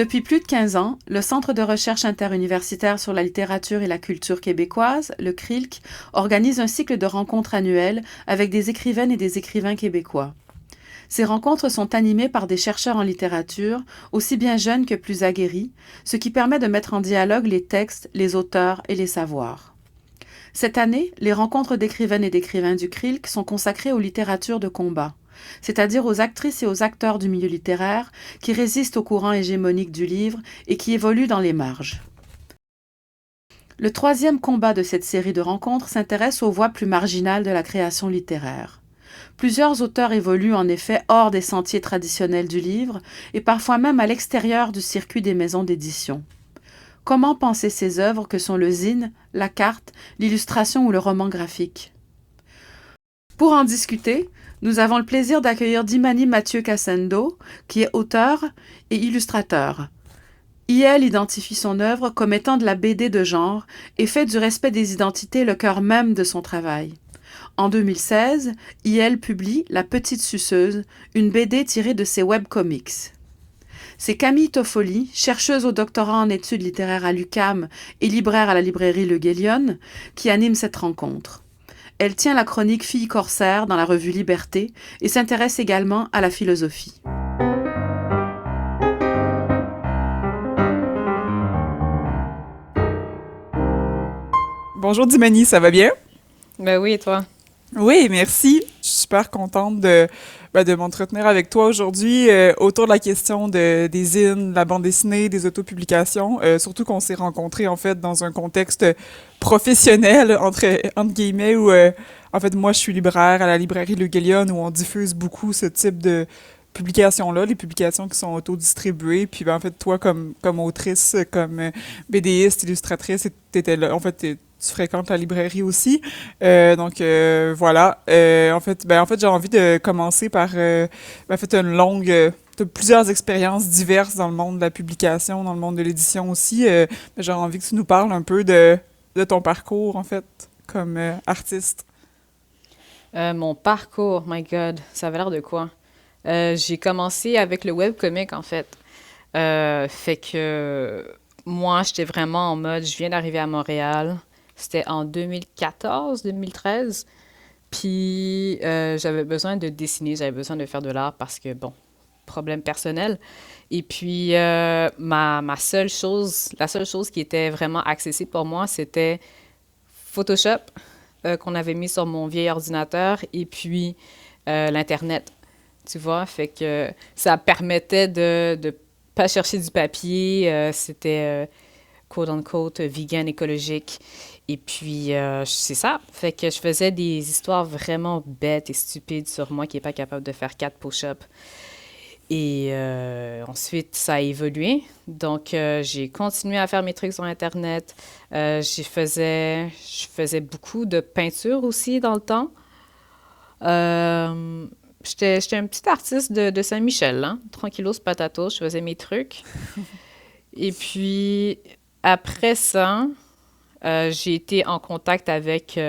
Depuis plus de 15 ans, le Centre de recherche interuniversitaire sur la littérature et la culture québécoise, le CRILC, organise un cycle de rencontres annuelles avec des écrivaines et des écrivains québécois. Ces rencontres sont animées par des chercheurs en littérature, aussi bien jeunes que plus aguerris, ce qui permet de mettre en dialogue les textes, les auteurs et les savoirs. Cette année, les rencontres d'écrivaines et d'écrivains du CRILC sont consacrées aux littératures de combat, c'est-à-dire aux actrices et aux acteurs du milieu littéraire qui résistent au courant hégémonique du livre et qui évoluent dans les marges. Le troisième combat de cette série de rencontres s'intéresse aux voies plus marginales de la création littéraire. Plusieurs auteurs évoluent en effet hors des sentiers traditionnels du livre et parfois même à l'extérieur du circuit des maisons d'édition. Comment penser ces œuvres que sont le zine, la carte, l'illustration ou le roman graphique? Pour en discuter, nous avons le plaisir d'accueillir Dimani Mathieu Cassendo, qui est auteur et illustrateur. IL identifie son œuvre comme étant de la BD de genre et fait du respect des identités le cœur même de son travail. En 2016, IL publie La Petite Suceuse, une BD tirée de ses webcomics. C'est Camille Toffoli, chercheuse au doctorat en études littéraires à l'UQAM et libraire à la librairie Le Guélion, qui anime cette rencontre. Elle tient la chronique Filles corsaires dans la revue Liberté et s'intéresse également à la philosophie. Bonjour Dimani, ça va bien? Ben oui, et toi? Oui, merci. Je suis super contente de m'entretenir avec toi aujourd'hui autour de la question des zines, de la bande dessinée, des autopublications. Surtout qu'on s'est rencontrés en fait dans un contexte professionnel entre guillemets où en fait moi je suis libraire à la librairie Le Guélion où on diffuse beaucoup ce type de publications-là, les publications qui sont autodistribuées. Puis ben, en fait toi comme autrice, comme BDiste, illustratrice, t'étais là. En fait tu fréquentes la librairie aussi. Donc voilà. En fait, j'ai envie de commencer par en fait t'as plusieurs expériences diverses dans le monde de la publication, dans le monde de l'édition aussi. J'ai envie que tu nous parles un peu de ton parcours, en fait, comme artiste. Mon parcours, my God, ça avait l'air de quoi? J'ai commencé avec le webcomic, en fait. Fait que moi, j'étais vraiment en mode, je viens d'arriver à Montréal. C'était en 2014-2013. Puis j'avais besoin de dessiner, j'avais besoin de faire de l'art parce que, bon, problème personnel. Et puis, la seule chose qui était vraiment accessible pour moi, c'était Photoshop qu'on avait mis sur mon vieil ordinateur et puis l'Internet. Tu vois, fait que ça permettait de pas chercher du papier. C'était quote-unquote vegan écologique. Et puis, c'est ça. Fait que je faisais des histoires vraiment bêtes et stupides sur moi qui n'est pas capable de faire 4 push-ups. Et ensuite, ça a évolué. Donc, j'ai continué à faire mes trucs sur Internet. Je faisais beaucoup de peinture aussi dans le temps. J'étais un petit artiste de Saint-Michel, hein? Tranquillos patatos, je faisais mes trucs. Et puis, après ça, j'ai été en contact avec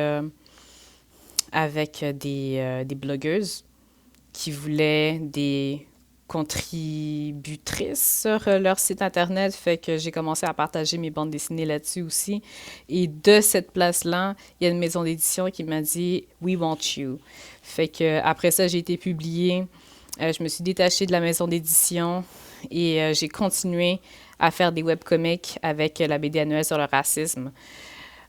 des blogueuses qui voulaient des contributrices sur leur site internet, fait que j'ai commencé à partager mes bandes dessinées là-dessus aussi. Et de cette place-là, il y a une maison d'édition qui m'a dit We want you. Fait que après ça, j'ai été publiée. Je me suis détachée de la maison d'édition et j'ai continué à faire des webcomics avec la BD annuelle sur le racisme.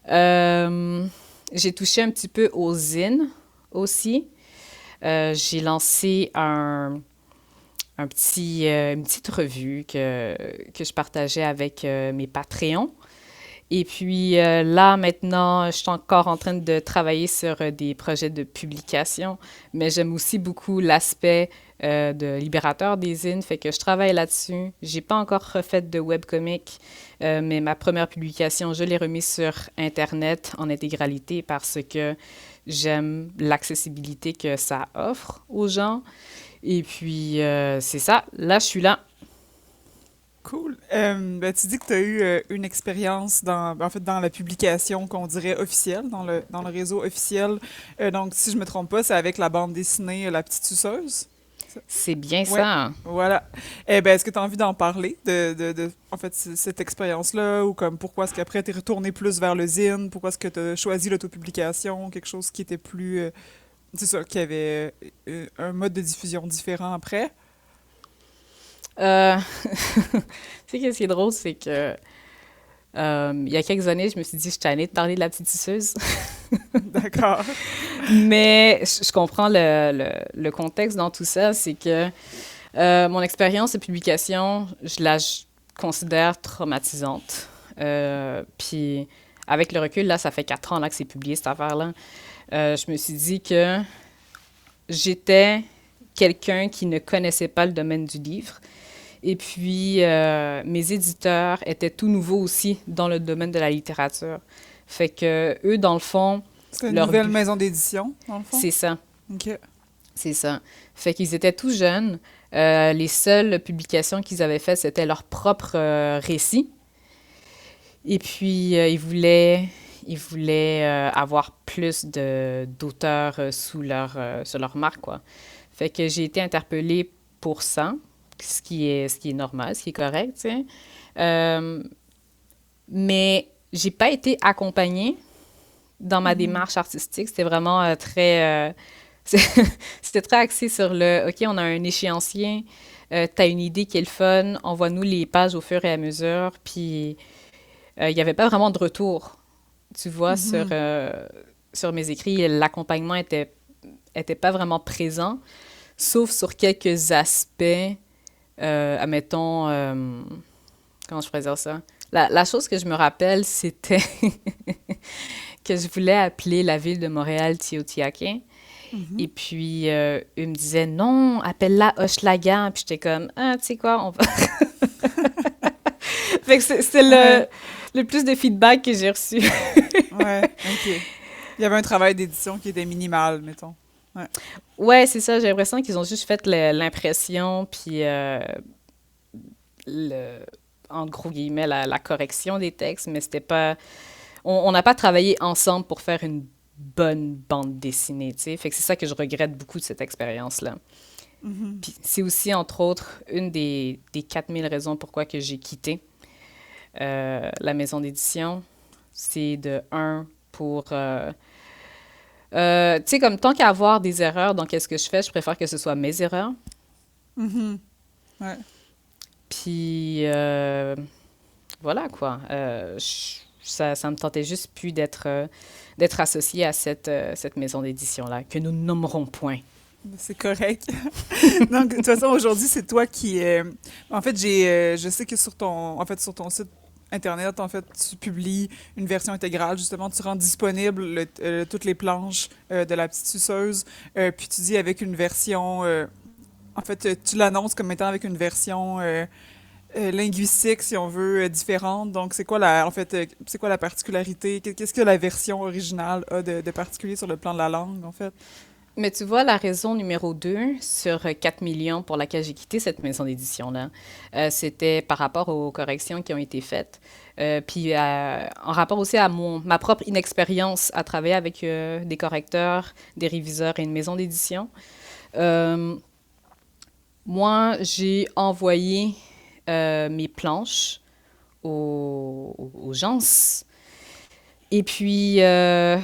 J'ai touché un petit peu aux zines aussi. J'ai lancé une petite revue que je partageais avec mes Patreons. Et puis là, maintenant, je suis encore en train de travailler sur des projets de publication, mais j'aime aussi beaucoup l'aspect de libérateur des zines, fait que je travaille là-dessus. J'ai pas encore refait de webcomic, mais ma première publication, je l'ai remise sur Internet en intégralité parce que j'aime l'accessibilité que ça offre aux gens. Et puis, c'est ça. Là, je suis là. Cool. Ben, tu dis que tu as eu une expérience en fait, dans la publication qu'on dirait officielle, dans le réseau officiel. Donc, si je me trompe pas, c'est avec la bande dessinée La Petite Suceuse? C'est bien Ouais, ça. voilà. Eh ben, est-ce que tu as envie d'en parler en fait, cette expérience-là, ou comme pourquoi est-ce qu'après t'es retourné plus vers le zine, pourquoi est-ce que tu as choisi l'autopublication, quelque chose qui était plus, c'est ça, qui avait un mode de diffusion différent après? Euh, Tu sais, qu'est-ce qui est drôle, c'est que il y a quelques années, je me suis dit, je suis tannée de parler de la petite tisseuse. D'accord. Mais je comprends le contexte dans tout ça, c'est que mon expérience de publication, je considère traumatisante. Puis avec le recul, là, ça fait 4 ans là, que c'est publié, cette affaire-là. Je me suis dit que j'étais quelqu'un qui ne connaissait pas le domaine du livre. Et puis, mes éditeurs étaient tout nouveaux aussi dans le domaine de la littérature. Fait que eux, dans le fond, C'est une leur nouvelle but, maison d'édition, dans le fond? c'est ça. OK. C'est ça. Fait qu'ils étaient tout jeunes. Les seules publications qu'ils avaient faites, c'était leur propre récit. Et puis, ils voulaient avoir plus d'auteurs sur leur marque, quoi. Fait que j'ai été interpellée pour ça, ce qui est normal, ce qui est correct, tu sais. Euh, mais j'ai pas été accompagnée dans ma Mhm. démarche artistique. C'était vraiment c'est- c'était très axé sur OK, on a un échéancier, t'as une idée qui est le fun, envoie-nous les pages au fur et à mesure. Puis, il n'y avait pas vraiment de retour, tu vois, Mhm. sur mes écrits. L'accompagnement était pas vraiment présent, sauf sur quelques aspects, admettons, comment je pourrais dire ça? La chose que je me rappelle, c'était que je voulais appeler la ville de Montréal Tiohtià:ke. Et Mhm. puis, eux me disaient, non, appelle-la Hochelaga. Puis j'étais comme, ah, tu sais quoi, on va... Fait que c'est Ouais, le plus de feedback que j'ai reçu. ouais, OK. Il y avait un travail d'édition qui était minimal, mettons. Ouais. Ouais, c'est ça, j'ai l'impression qu'ils ont juste fait l'impression, puis le, en gros guillemets, la correction des textes, mais c'était pas... On n'a pas travaillé ensemble pour faire une bonne bande dessinée, tu sais. Fait que c'est ça que je regrette beaucoup de cette expérience-là. Mhm. Puis c'est aussi, entre autres, une des 4000 raisons pourquoi que j'ai quitté la maison d'édition. C'est de un, pour... tu sais, comme tant qu'à avoir des erreurs dans qu'est-ce que je fais, je préfère que ce soit mes erreurs. Mhm. Ouais. Puis voilà, quoi. Ça me tentait juste plus d'être associée à cette maison d'édition-là, que nous ne nommerons point. C'est correct. Donc, de toute façon, aujourd'hui, c'est toi qui... En fait, je sais que sur ton site Internet, en fait, tu publies une version intégrale. Justement, tu rends disponible toutes les planches de la petite suceuse. Puis tu dis avec une version... en fait, tu l'annonces comme étant avec une version linguistique, si on veut, différente. Donc, c'est quoi la particularité? Qu'est-ce que la version originale a de particulier sur le plan de la langue, en fait? Mais tu vois, la raison numéro 2 sur 4 millions pour laquelle j'ai quitté cette maison d'édition-là, c'était par rapport aux corrections qui ont été faites. Puis en rapport aussi à ma propre inexpérience à travailler avec des correcteurs, des réviseurs et une maison d'édition. Euh, Moi, j'ai envoyé mes planches aux gens. Et puis, les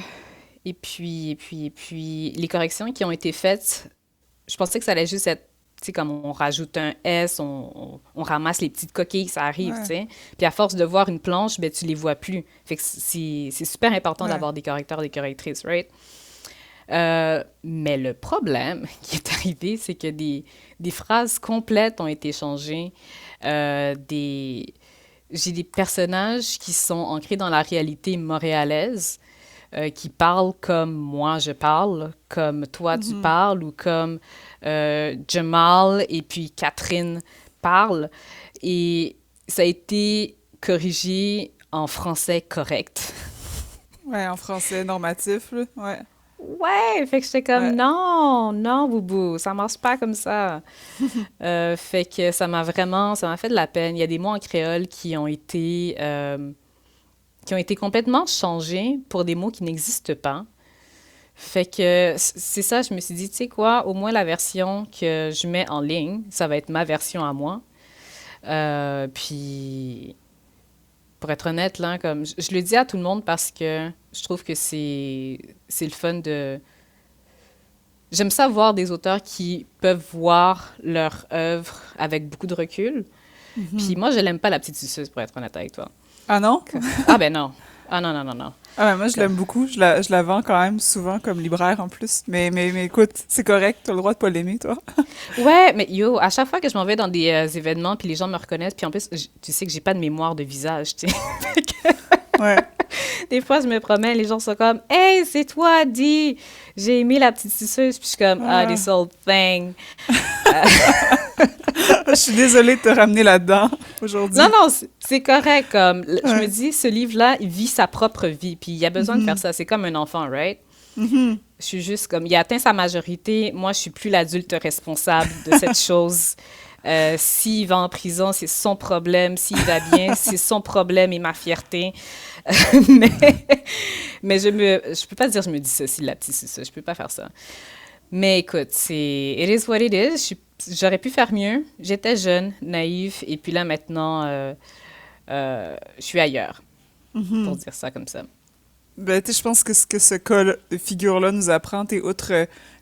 corrections qui ont été faites, je pensais que ça allait juste être, tu sais, comme on rajoute un S, on ramasse les petites coquilles, ça arrive, tu Ouais, sais. Puis à force de voir une planche, ben tu les vois plus. Fait que c'est super important ouais. d'avoir des correcteurs, des correctrices, right? Mais le problème qui est arrivé, c'est que des phrases complètes ont été changées. Euh, des, j'ai des personnages qui sont ancrés dans la réalité montréalaise, qui parlent comme moi je parle, comme toi tu Mhm. parles, ou comme Jamal et puis Catherine parlent. Et ça a été corrigé en français correct. Ouais, en français normatif, là. Ouais, Ouais, fait que j'étais comme ouais. non, non, boubou, ça marche pas comme ça. Fait que ça m'a fait de la peine. Il y a des mots en créole qui ont été complètement changés pour des mots qui n'existent pas. Fait que c'est ça, je me suis dit, tu sais quoi, au moins la version que je mets en ligne, ça va être ma version à moi. Puis, pour être honnête, là, comme je le dis à tout le monde parce que je trouve que c'est le fun de... J'aime ça voir des auteurs qui peuvent voir leur œuvre avec beaucoup de recul. Puis moi, je l'aime pas, la petite suceuse, pour être honnête avec toi. Ah non? Ah ben non. Ah non, non, non, non. Ah, ben moi, je Comme- l'aime beaucoup. Je la vends quand même souvent comme libraire en plus. Mais écoute, c'est correct. T'as le droit de pas l'aimer, toi. Ouais, mais yo, à chaque fois que je m'en vais dans des événements, puis les gens me reconnaissent, puis en plus, tu sais que j'ai pas de mémoire de visage, tu sais. Ouais. Des fois, je me promène, les gens sont comme, Hey, c'est toi, Di! J'ai aimé la petite suceuse, puis je suis comme, Ah, Ah. this old thing. Je suis désolée de te ramener là-dedans aujourd'hui. Non, non, c'est correct. Comme, je me Ouais. dis, ce livre-là, il vit sa propre vie, puis il a besoin de faire ça. C'est comme un enfant, right? Mhm. Je suis juste comme, il a atteint sa majorité. Moi, je suis plus l'adulte responsable de cette chose. S'il va en prison, c'est son problème. S'il va bien, c'est son problème et ma fierté. mais je peux pas dire je me dissocie de la petite, c'est ça. Je peux pas faire ça. Mais écoute, it is what it is. J'aurais pu faire mieux. J'étais jeune, naïve, et puis là maintenant, je suis ailleurs, pour dire ça comme ça. Ben, tu sais, je pense que ce que ce cas de figure-là nous apprend, t'es outre...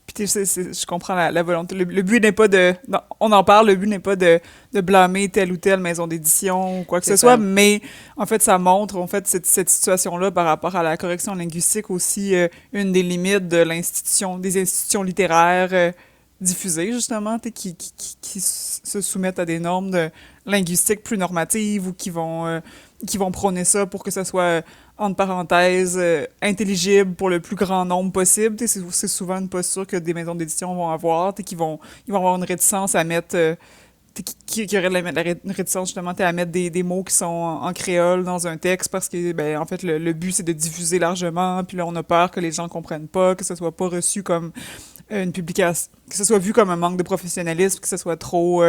puis tu sais, je comprends la volonté. Le but n'est pas de... non, on en parle, le but n'est pas de blâmer telle ou telle maison d'édition ou quoi que C'est ce soit, ça. mais en fait, ça montre, en fait, cette situation-là par rapport à la correction linguistique aussi, une des limites de l'institution, des institutions littéraires diffusées, justement, tu sais, qui se soumettent à des normes de linguistique plus normatives ou qui vont prôner ça pour que ça soit entre parenthèses, intelligible pour le plus grand nombre possible. Tu sais, c'est souvent une posture que des maisons d'édition vont avoir, tu sais, ils vont avoir une réticence à mettre... tu sais, qui aurait une réticence justement tu sais, à mettre des mots qui sont en créole dans un texte parce que, ben, en fait, le but, c'est de diffuser largement, puis là, on a peur que les gens comprennent pas, que ce soit pas reçu comme une publication, que ce soit vu comme un manque de professionnalisme, que ce soit trop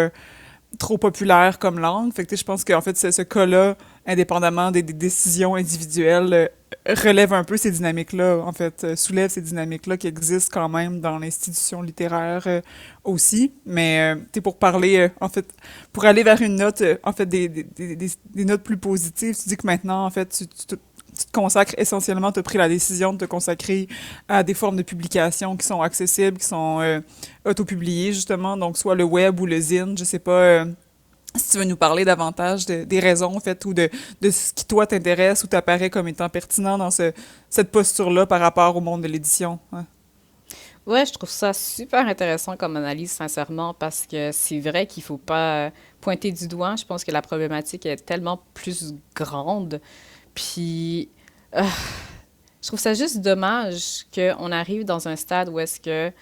populaire comme langue. Fait que, tu sais, je pense qu'en fait, ce cas-là, indépendamment des décisions individuelles, relève un peu ces dynamiques-là, en fait, soulève ces dynamiques-là qui existent quand même dans l'institution littéraire aussi. Mais, tu sais, pour parler, en fait, pour aller vers une note, en fait, des notes plus positives, tu dis que maintenant, en fait, tu te consacres essentiellement, tu as pris la décision de te consacrer à des formes de publication qui sont accessibles, qui sont autopubliées, justement, donc soit le web ou le zine, je sais pas si tu veux nous parler davantage des raisons, en fait, ou de ce qui, toi, t'intéresse ou t'apparaît comme étant pertinent dans cette posture-là par rapport au monde de l'édition. Ouais. Ouais, je trouve ça super intéressant comme analyse, sincèrement, parce que c'est vrai qu'il faut pas pointer du doigt. Je pense que la problématique est tellement plus grande. Puis, euh, je trouve ça juste dommage qu'on arrive dans un stade où est-ce que,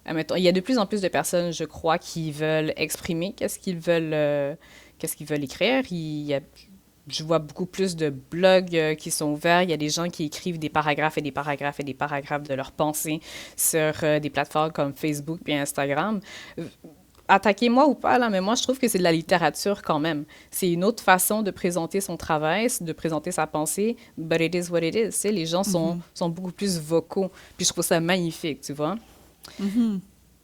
admettons, il y a de plus en plus de personnes, je crois, qui veulent exprimer qu'est-ce qu'ils veulent écrire. Je vois beaucoup plus de blogs qui sont ouverts. Il y a des gens qui écrivent des paragraphes et des paragraphes et des paragraphes de leurs pensées sur des plateformes comme Facebook et Instagram. Attaquez-moi ou pas, là, mais moi, je trouve que c'est de la littérature quand même. C'est une autre façon de présenter son travail, de présenter sa pensée, but it is what it is. Tu sais, les gens sont beaucoup plus vocaux. Puis je trouve ça magnifique, tu vois.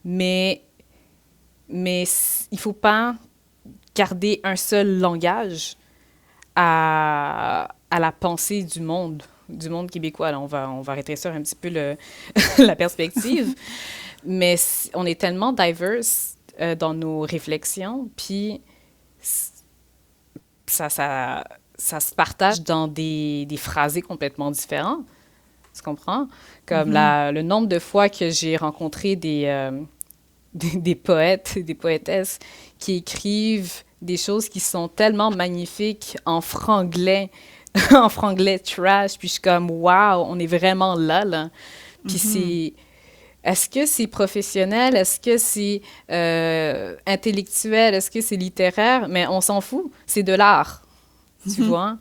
Mais, il faut pas garder un seul langage à la pensée du monde québécois. Là, on va rétrécir un petit peu la perspective, mais on est tellement diverse dans nos réflexions, puis ça, ça, ça se partage dans des phrasés complètement différents. Tu comprends? Comme le nombre de fois que j'ai rencontré des poètes, des poétesses qui écrivent des choses qui sont tellement magnifiques en franglais, en franglais trash, puis je suis comme, wow, on est vraiment là, là. Puis c'est... Est-ce que c'est professionnel? Est-ce que c'est intellectuel? Est-ce que c'est littéraire? Mais on s'en fout. C'est de l'art, tu vois?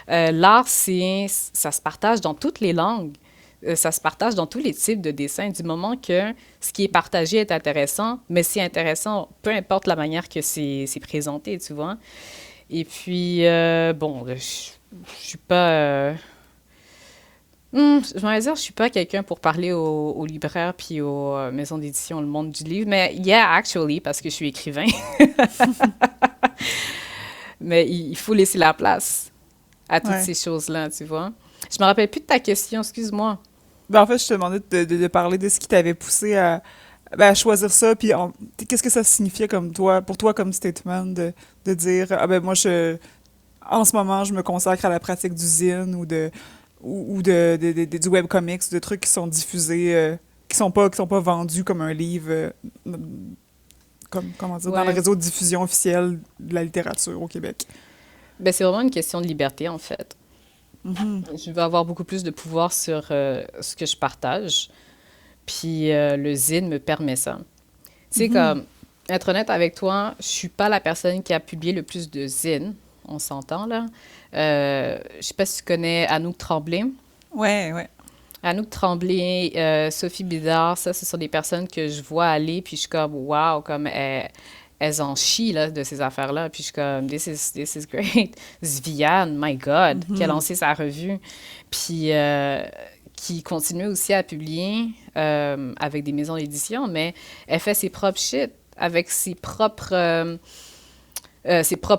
L'art, ça se partage dans toutes les langues. Ça se partage dans tous les types de dessins, du moment que ce qui est partagé est intéressant, mais c'est intéressant, peu importe la manière que c'est présenté, tu vois. Et puis, bon, je suis pas... Je vais dire, je suis pas quelqu'un pour parler aux libraires puis aux maisons d'édition, le monde du livre, mais yeah, actually, parce que je suis écrivain. Mais il faut laisser la place à toutes Ouais. ces choses-là, tu vois. Je me rappelle plus de ta question, excuse-moi. Ben, en fait, je te demandais de parler de ce qui t'avait poussé à choisir ça, puis qu'est-ce que ça signifiait comme toi, pour toi comme statement de dire, ah ben moi, en ce moment, je me consacre à la pratique du zine ou du webcomics, de trucs qui sont diffusés, qui sont pas vendus comme un livre, comment dire, dans le Ouais. réseau de diffusion officiel de la littérature au Québec. Ben, c'est vraiment une question de liberté, en fait. Mhm. Je veux avoir beaucoup plus de pouvoir sur ce que je partage. Puis le zine me permet ça. Tu sais, Mhm. comme, être honnête avec toi, je suis pas la personne qui a publié le plus de zines. On s'entend, là. Je sais pas si tu connais Anouk Tremblay. Ouais, ouais. Anouk Tremblay, Sophie Bédard, ça, ce sont des personnes que je vois aller, puis je suis comme, wow, comme elles en chient, là, de ces affaires-là. Puis je suis comme, this is great. Zviane, my God, qui a Mhm. lancé sa revue. Puis qui continue aussi à publier avec des maisons d'édition, mais elle fait ses propres shit avec ses propres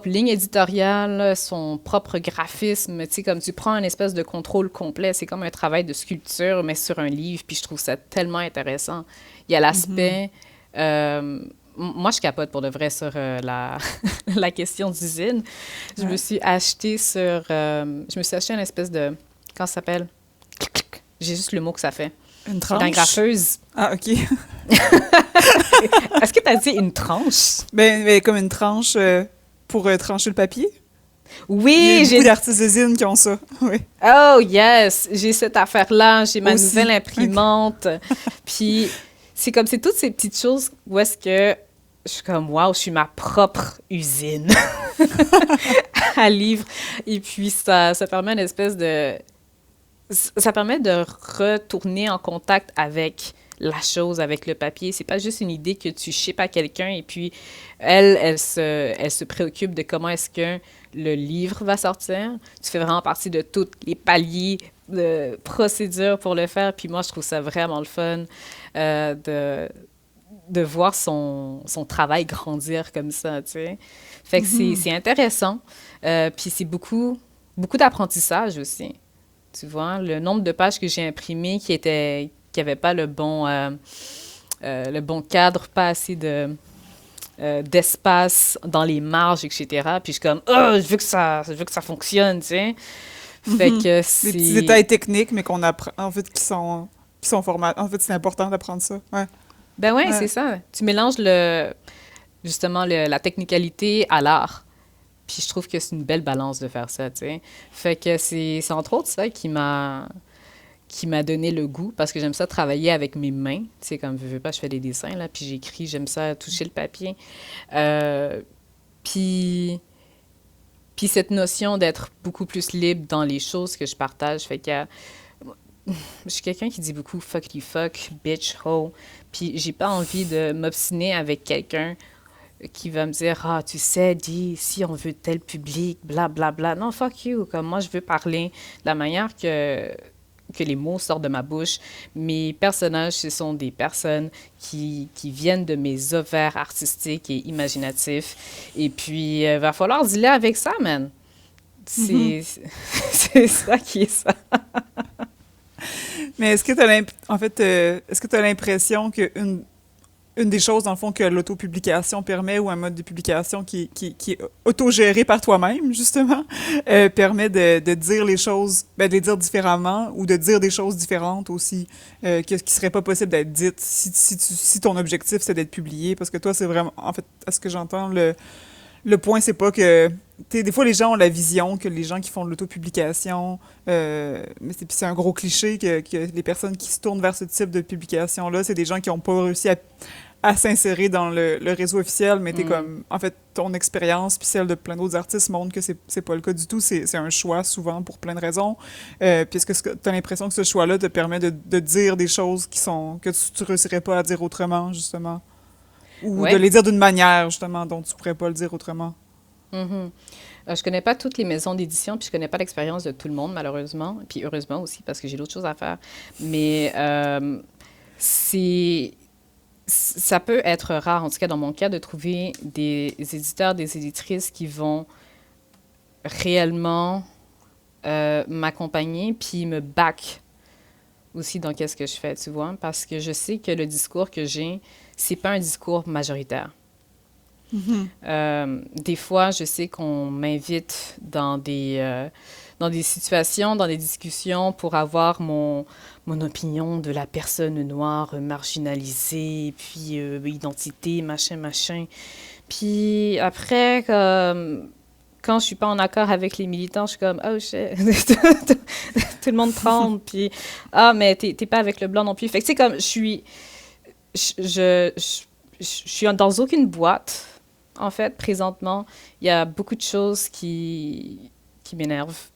lignes éditoriales, son propre graphisme. Tu sais, comme tu prends un espèce de contrôle complet. C'est comme un travail de sculpture, mais sur un livre. Puis je trouve ça tellement intéressant. Il y a Mhm. l'aspect. Moi, je capote pour de vrai sur la question d'usine. Ouais. Je me suis acheté une espèce de. Comment ça s'appelle? J'ai juste le mot que ça fait. Une Une tranche? agrafeuse. Ah, ok. Est-ce que tu as dit une tranche? Mais comme une tranche pour trancher le papier. Il y a Oui, beaucoup d'artistes de zine qui ont ça. Oui. Oh yes, j'ai cette affaire-là, j'ai ma nouvelle Aussi. Ok. imprimante. Puis c'est toutes ces petites choses où est-ce que je suis comme wow, je suis ma propre usine à livres. Et puis ça permet une espèce de ça permet de retourner en contact avec la chose, avec le papier. C'est pas juste une idée que tu shippes à quelqu'un et puis elle se préoccupe de comment est-ce que le livre va sortir. Tu fais vraiment partie de tous les paliers de procédure pour le faire. Puis moi, je trouve ça vraiment le fun de voir son travail grandir comme ça, tu sais. Fait que Mhm. c'est intéressant. Puis c'est beaucoup d'apprentissage aussi. Tu vois, le nombre de pages que j'ai imprimées qui avaient pas le bon cadre, pas assez d'espace dans les marges, etc. Puis je suis comme, oh, je veux que ça fonctionne, tu sais. Fait Mhm. que Des petits c'est, détails techniques, mais qu'on apprend, en fait, qui sont formateurs. En fait, c'est important d'apprendre ça. Ouais. ben ouais, c'est Ouais. ça. Tu mélanges justement, la technicalité à l'art. Puis je trouve que c'est une belle balance de faire ça, tu sais. Fait que c'est entre autres ça qui m'a donné le goût parce que j'aime ça travailler avec mes mains. Tu sais, comme je veux pas, je fais des dessins, là, puis j'écris, j'aime ça toucher le papier. Euh, puis, puis cette notion d'être beaucoup plus libre dans les choses que je partage, fait que je suis quelqu'un qui dit beaucoup fuck you fuck, bitch, ho. Puis j'ai pas envie de m'obstiner avec quelqu'un qui va me dire ah tu sais dis si on veut tel public bla bla bla non fuck you comme moi je veux parler de la manière que les mots sortent de ma bouche. Mes personnages, ce sont des personnes qui viennent de mes ovaires artistiques et imaginatifs. Et puis, il va falloir dealer avec ça, man. Mhm. C'est c'est ça qui est ça. Mais en fait, est-ce que tu as l'impression une des choses, dans le fond, que l'autopublication permet, ou un mode de publication qui est autogéré par toi-même, justement, permet de dire les choses, ben, de les dire différemment, ou de dire des choses différentes aussi, qui seraient pas possibles d'être dites si ton objectif, c'est d'être publié, parce que toi, c'est vraiment, en fait, à ce que j'entends, le point, c'est pas que... Des fois, les gens ont la vision que les gens qui font de l'autopublication, mais c'est un gros cliché que les personnes qui se tournent vers ce type de publication-là, c'est des gens qui n'ont pas réussi à s'insérer dans le réseau officiel, mais t'es Mm. comme... En fait, ton expérience puis celle de plein d'autres artistes montrent que c'est pas le cas du tout. C'est un choix, souvent, pour plein de raisons. Puis est-ce que t'as l'impression que ce choix-là te permet de dire des choses que tu réussirais pas à dire autrement, justement? Ou de Ouais. les dire d'une manière, justement, dont tu pourrais pas le dire autrement? Mhm. Je connais pas toutes les maisons d'édition, puis je connais pas l'expérience de tout le monde, malheureusement. Puis heureusement aussi, parce que j'ai d'autres choses à faire. Mais c'est... Ça peut être rare, en tout cas dans mon cas, de trouver des éditeurs, des éditrices qui vont réellement m'accompagner, puis me back aussi dans qu'est-ce que je fais, tu vois, parce que je sais que le discours que j'ai, c'est pas un discours majoritaire. Des fois, je sais qu'on m'invite dans des situations, dans des discussions pour avoir mon opinion de la personne noire marginalisée, puis identité, machin, machin. Puis après, quand je suis pas en accord avec les militants, je suis comme, oh shit, tout le monde tremble, puis ah, mais t'es pas avec le blanc non plus. Fait que tu sais, comme, je suis dans aucune boîte, en fait, présentement. Il y a beaucoup de choses qui m'énervent.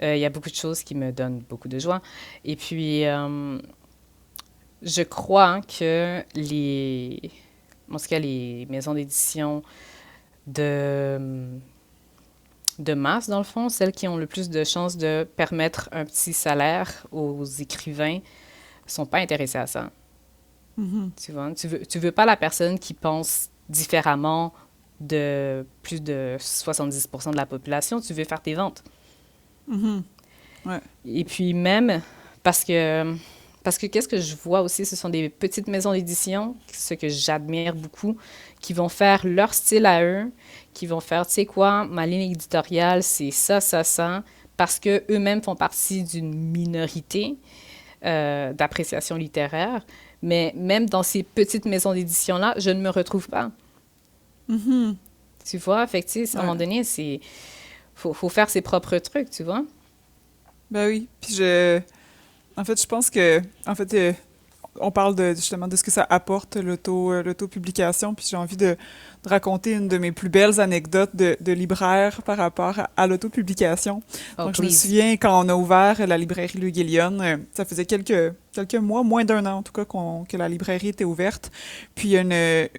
Il y a beaucoup de choses qui me donnent beaucoup de joie. Et puis, je crois que en tout cas, les maisons d'édition de masse, dans le fond, celles qui ont le plus de chances de permettre un petit salaire aux écrivains, sont pas intéressées à ça. Tu vois, tu veux pas la personne qui pense différemment de plus de 70% de la population, tu veux faire tes ventes. Ouais. Et puis même, parce que qu'est-ce que je vois aussi, ce sont des petites maisons d'édition, ce que j'admire beaucoup, qui vont faire leur style à eux, qui vont faire, tu sais quoi, ma ligne éditoriale, c'est ça, ça, ça, parce que eux-mêmes font partie d'une minorité d'appréciation littéraire. Mais même dans ces petites maisons d'édition-là, je ne me retrouve pas. Tu vois? Fait que, tu sais, à un moment donné, faut faire ses propres trucs, tu vois? Ben oui. Puis en fait, je pense que, en fait, on parle justement de ce que ça apporte l'auto-publication, puis j'ai envie de raconter une de mes plus belles anecdotes de libraire par rapport à l'autopublication. Oh, Donc, je me please. souviens quand on a ouvert la librairie Le Guélion, ça faisait quelques mois, moins d'un an en tout cas, que la librairie était ouverte. Puis il y a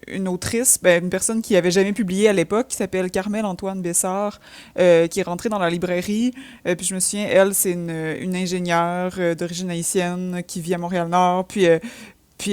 une autrice, une personne qui avait jamais publié à l'époque, qui s'appelle Carmel Antoine Bessard, qui est rentrée dans la librairie. Puis je me souviens, elle, c'est une ingénieure d'origine haïtienne qui vit à Montréal-Nord. Puis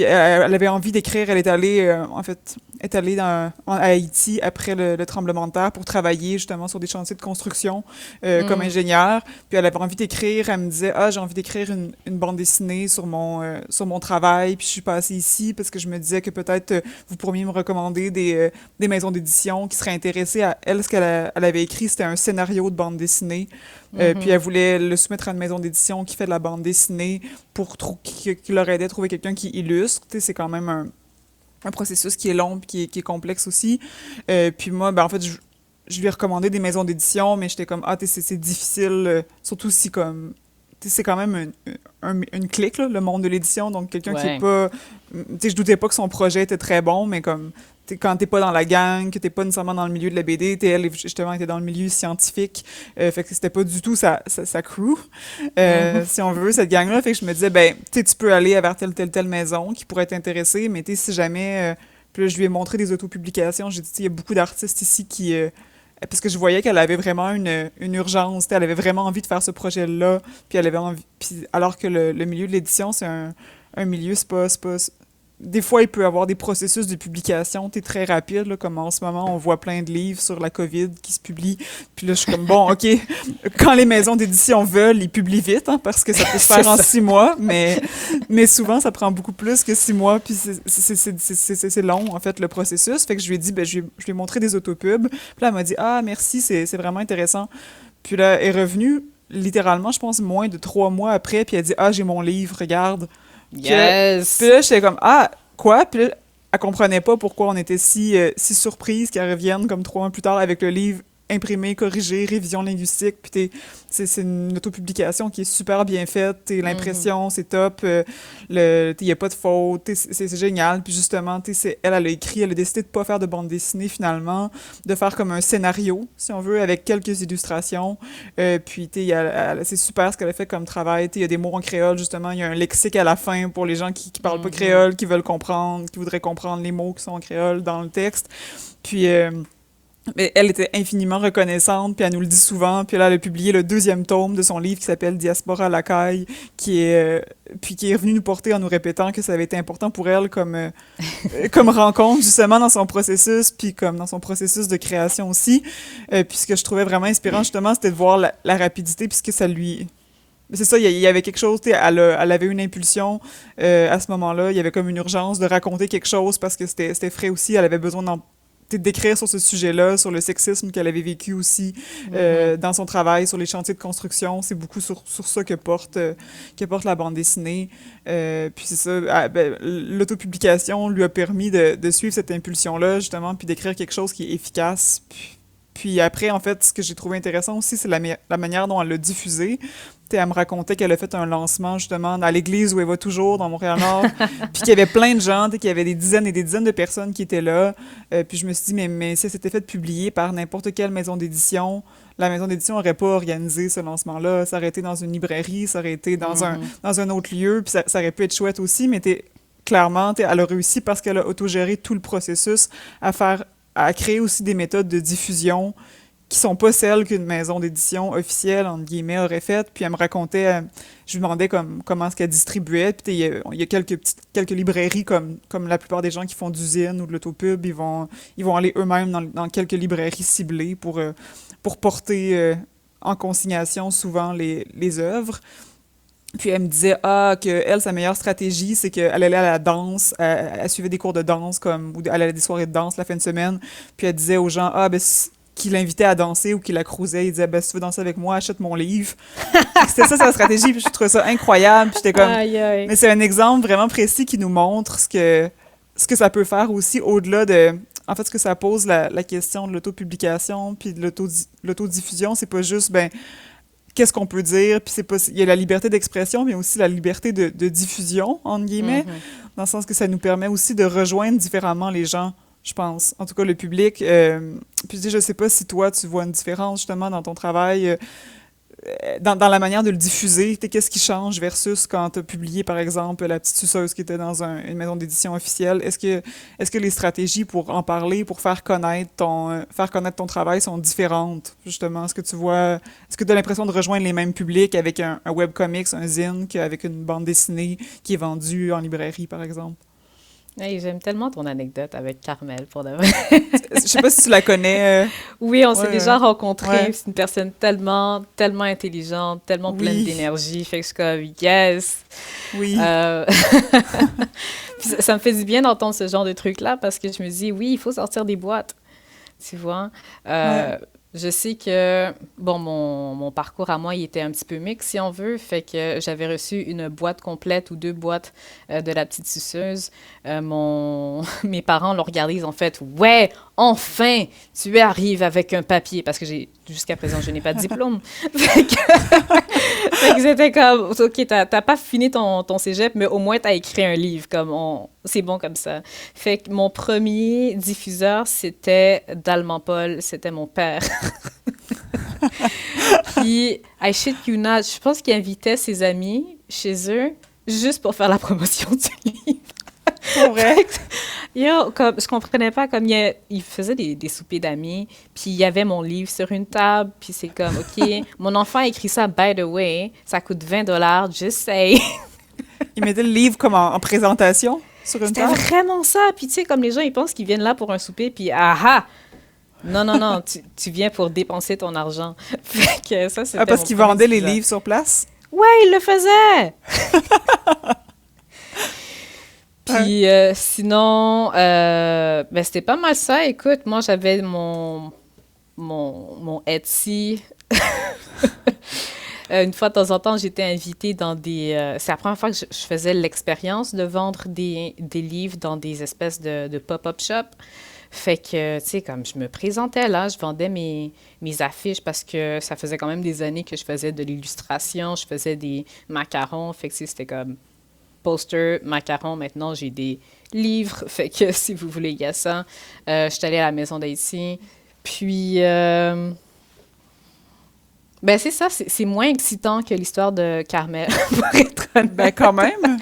elle avait envie d'écrire, elle est allée, en fait, est allée à Haïti après le tremblement de terre pour travailler justement sur des chantiers de construction comme ingénieure. Puis elle avait envie d'écrire, elle me disait « Ah, j'ai envie d'écrire une bande dessinée sur mon travail, puis je suis passée ici parce que je me disais que peut-être vous pourriez me recommander des maisons d'édition qui seraient intéressées à elle. Ce elle avait écrit, c'était un scénario de bande dessinée. Puis elle voulait le soumettre à une maison d'édition qui fait de la bande dessinée pour qui leur aidait à trouver quelqu'un qui illustre. Tu sais, c'est quand même un processus qui est long et qui est complexe aussi. Puis moi, en fait, je lui ai recommandé des maisons d'édition, mais j'étais comme, ah, tu sais, c'est difficile, surtout si comme... Tu sais, c'est quand même une clique, là, le monde de l'édition, donc quelqu'un qui est Ouais. pas... Tu sais, je doutais pas que son projet était très bon, mais comme... Quand t'es pas dans la gang, que t'es pas nécessairement dans le milieu de la BD, elle, justement, était dans le milieu scientifique, fait que c'était pas du tout sa crew, si on veut, cette gang-là. Fait que je me disais, tu peux aller vers telle maison qui pourrait t'intéresser, mais tu sais, si jamais... puis là, je lui ai montré des autopublications, j'ai dit, il y a beaucoup d'artistes ici qui... parce que je voyais qu'elle avait vraiment une urgence, elle avait vraiment envie de faire ce projet-là, puis elle avait envie... Puis, alors que le milieu de l'édition, c'est un milieu, c'est pas des fois, il peut y avoir des processus de publication très rapides, là, comme en ce moment, on voit plein de livres sur la COVID qui se publient. Puis là, je suis comme, bon, OK, quand les maisons d'édition veulent, ils publient vite, hein, parce que ça peut se faire en 6 mois, mais souvent, ça prend beaucoup plus que 6 mois, puis c'est long, en fait, le processus. Fait que je lui ai dit, je lui ai montré des autopubs. Puis là, elle m'a dit, ah, merci, c'est vraiment intéressant. Puis là, elle est revenue, littéralement, je pense, moins de 3 mois après, puis elle dit, ah, j'ai mon livre, regarde. Yes! Puis là, j'étais comme, ah, quoi? Puis là, elle comprenait pas pourquoi on était si surprise qu'elle revienne comme 3 mois plus tard avec le livre imprimé, corrigé, révision linguistique. Puis c'est une autopublication qui est super bien faite. L'impression, c'est top. Il n'y a pas de faute. C'est génial. Puis justement, elle a écrit, elle a décidé de pas faire de bande dessinée finalement, de faire comme un scénario, si on veut, avec quelques illustrations. Puis c'est super ce qu'elle a fait comme travail. Il y a des mots en créole, justement. Il y a un lexique à la fin pour les gens qui parlent pas créole, qui veulent comprendre, qui voudraient comprendre les mots qui sont en créole dans le texte. Puis... Mais elle était infiniment reconnaissante, puis elle nous le dit souvent. Puis là, elle a publié le 2e tome de son livre qui s'appelle Diaspora Lacaille, puis qui est revenu nous porter en nous répétant que ça avait été important pour elle comme rencontre, justement, dans son processus, puis comme dans son processus de création aussi. Puis ce que je trouvais vraiment inspirant, justement, c'était de voir la rapidité, puis ce que ça lui... C'est ça, il y avait quelque chose, elle avait une impulsion à ce moment-là, il y avait comme une urgence de raconter quelque chose parce que c'était frais aussi, elle avait besoin d'écrire sur ce sujet-là, sur le sexisme qu'elle avait vécu aussi dans son travail, sur les chantiers de construction. C'est beaucoup sur ça que porte la bande dessinée. Puis c'est ça, l'autopublication lui a permis de suivre cette impulsion-là, justement, puis d'écrire quelque chose qui est efficace. Puis après, en fait, ce que j'ai trouvé intéressant aussi, c'est la manière dont elle l'a diffusé. Elle me racontait qu'elle a fait un lancement, justement, à l'église où elle va toujours, dans Montréal-Nord, puis qu'il y avait plein de gens, qu'il y avait des dizaines et des dizaines de personnes qui étaient là. Puis je me suis dit, mais si ça s'était fait publier par n'importe quelle maison d'édition, la maison d'édition n'aurait pas organisé ce lancement-là. Ça aurait été dans une librairie, ça aurait été dans un autre lieu, puis ça aurait pu être chouette aussi, mais clairement, elle a réussi parce qu'elle a autogéré tout le processus à créer aussi des méthodes de diffusion qui sont pas celles qu'une maison d'édition officielle, entre guillemets, aurait faites. Puis elle me racontait, je lui demandais comment est-ce qu'elle distribuait. Puis il y a quelques librairies, comme la plupart des gens qui font d'usine ou de l'autopub, ils vont aller eux-mêmes dans quelques librairies ciblées pour porter en consignation souvent les œuvres. Puis elle me disait que elle, sa meilleure stratégie, c'est qu'elle allait à la danse, elle suivait des cours de danse, ou elle allait à des soirées de danse la fin de semaine, puis elle disait aux gens, qui l'invitait à danser ou qui la cruisait, il disait, si tu veux danser avec moi, achète mon livre. C'était ça sa stratégie, puis je trouvais ça incroyable, puis j'étais comme... Aïe, aïe. Mais c'est un exemple vraiment précis qui nous montre ce que ça peut faire aussi au-delà de... En fait, ce que ça pose, la question de l'autopublication, puis de l'autodiffusion, c'est pas juste, qu'est-ce qu'on peut dire, puis il y a la liberté d'expression, mais aussi la liberté de diffusion, entre guillemets, dans le sens que ça nous permet aussi de rejoindre différemment les gens, je pense. En tout cas, le public. Puis je sais pas si toi, tu vois une différence, justement, dans ton travail, dans la manière de le diffuser. Qu'est-ce qui change versus quand tu as publié, par exemple, La Petite Suceuse qui était dans une maison d'édition officielle? Est-ce que les stratégies pour en parler, pour faire connaître ton travail sont différentes, justement? Est-ce que tu as l'impression de rejoindre les mêmes publics avec un webcomics, un zine, qu'avec une bande dessinée qui est vendue en librairie, par exemple? Hey, j'aime tellement ton anecdote avec Carmel, pour de vrai. Je sais pas si tu la connais. Oui, on s'est déjà rencontrés. Ouais. C'est une personne tellement, tellement intelligente, tellement pleine d'énergie. Fait que je suis comme, yes! Oui. Puis ça me fait du bien d'entendre ce genre de truc-là parce que je me dis, oui, il faut sortir des boîtes, tu vois. Je sais que, mon parcours à moi, il était un petit peu mix, si on veut. Fait que j'avais reçu une boîte complète ou 2 boîtes de La Petite Suceuse. Mes parents l'ont regardé, ils ont fait « Ouais, enfin, tu arrives avec un papier. » Parce que jusqu'à présent, je n'ai pas de diplôme. Fait que c'était comme « OK, t'as pas fini ton cégep, mais au moins, t'as écrit un livre. C'est bon comme ça. » Fait que mon premier diffuseur, c'était Dalman Paul. C'était mon père. Puis, I shit you not, je pense qu'il invitait ses amis chez eux juste pour faire la promotion du livre. C'est vrai? Je comprenais pas, comme il faisait des soupers d'amis, puis il y avait mon livre sur une table, puis c'est comme, OK, mon enfant a écrit ça, by the way, ça coûte $20, just say. Il mettait le livre comme en présentation sur une table? C'était vraiment ça, puis tu sais, comme les gens, ils pensent qu'ils viennent là pour un souper, puis ah! Non, tu viens pour dépenser ton argent. Fait que ça, c'était parce qu'ils vendaient les livres sur place? Ouais, ils le faisaient! Puis sinon, c'était pas mal ça. Écoute, moi, j'avais mon Etsy. Une fois de temps en temps, j'étais invitée dans c'est la première fois que je faisais l'expérience de vendre des livres dans des espèces de pop-up shop. Fait que, tu sais, comme je me présentais là, je vendais mes affiches parce que ça faisait quand même des années que je faisais de l'illustration, je faisais des macarons. Fait que c'était comme poster, macarons. Maintenant, j'ai des livres. Fait que si vous voulez, il y a ça. Je suis allée à la maison d'Haïti. Puis, c'est ça, c'est moins excitant que l'histoire de Carmel, pour être honnête. Quand même.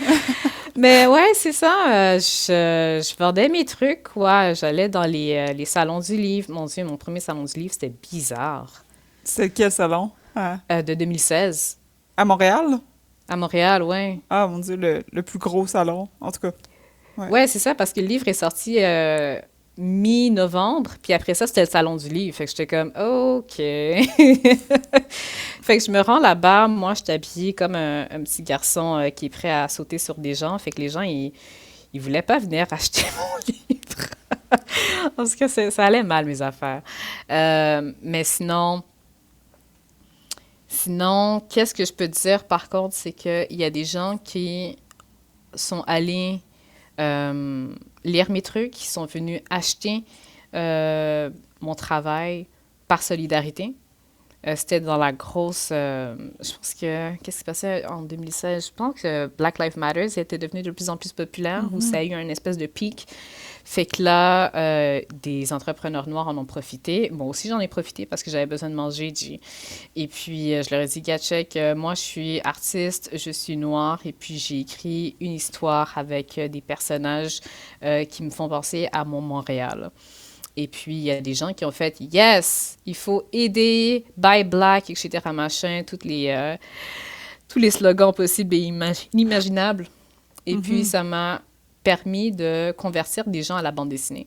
Mais ouais, c'est ça. Je vendais mes trucs, quoi. J'allais dans les salons du livre. Mon Dieu, mon premier salon du livre, c'était bizarre. C'était quel salon? De 2016. À Montréal? À Montréal, ouais. Ah, mon Dieu, le plus gros salon, en tout cas. Ouais. Ouais, c'est ça, parce que le livre est sorti mi-novembre, puis après ça, c'était le salon du livre. Fait que j'étais comme, OK. Fait que je me rends là-bas, moi, je suis habillée comme un petit garçon qui est prêt à sauter sur des gens. Fait que les gens, ils voulaient pas venir acheter mon livre. Parce que ça allait mal, mes affaires. Mais sinon, qu'est-ce que je peux te dire, par contre, c'est qu'il y a des gens qui sont allés lire mes trucs, qui sont venus acheter mon travail par solidarité. C'était dans la grosse... je pense que... Qu'est-ce qui se passait en 2016? Je pense que Black Lives Matter était devenu de plus en plus populaire, où ça a eu un espèce de pic. Fait que là, des entrepreneurs noirs en ont profité. Moi aussi, j'en ai profité parce que j'avais besoin de manger. Et puis, je leur ai dit, gars, check, moi, je suis artiste, je suis noire, et puis j'ai écrit une histoire avec des personnages qui me font penser à mon Montréal. Et puis, il y a des gens qui ont fait « Yes, il faut aider, buy black, etc. » machin, tous les slogans possibles et inimaginables. Et puis, ça m'a permis de convertir des gens à la bande dessinée.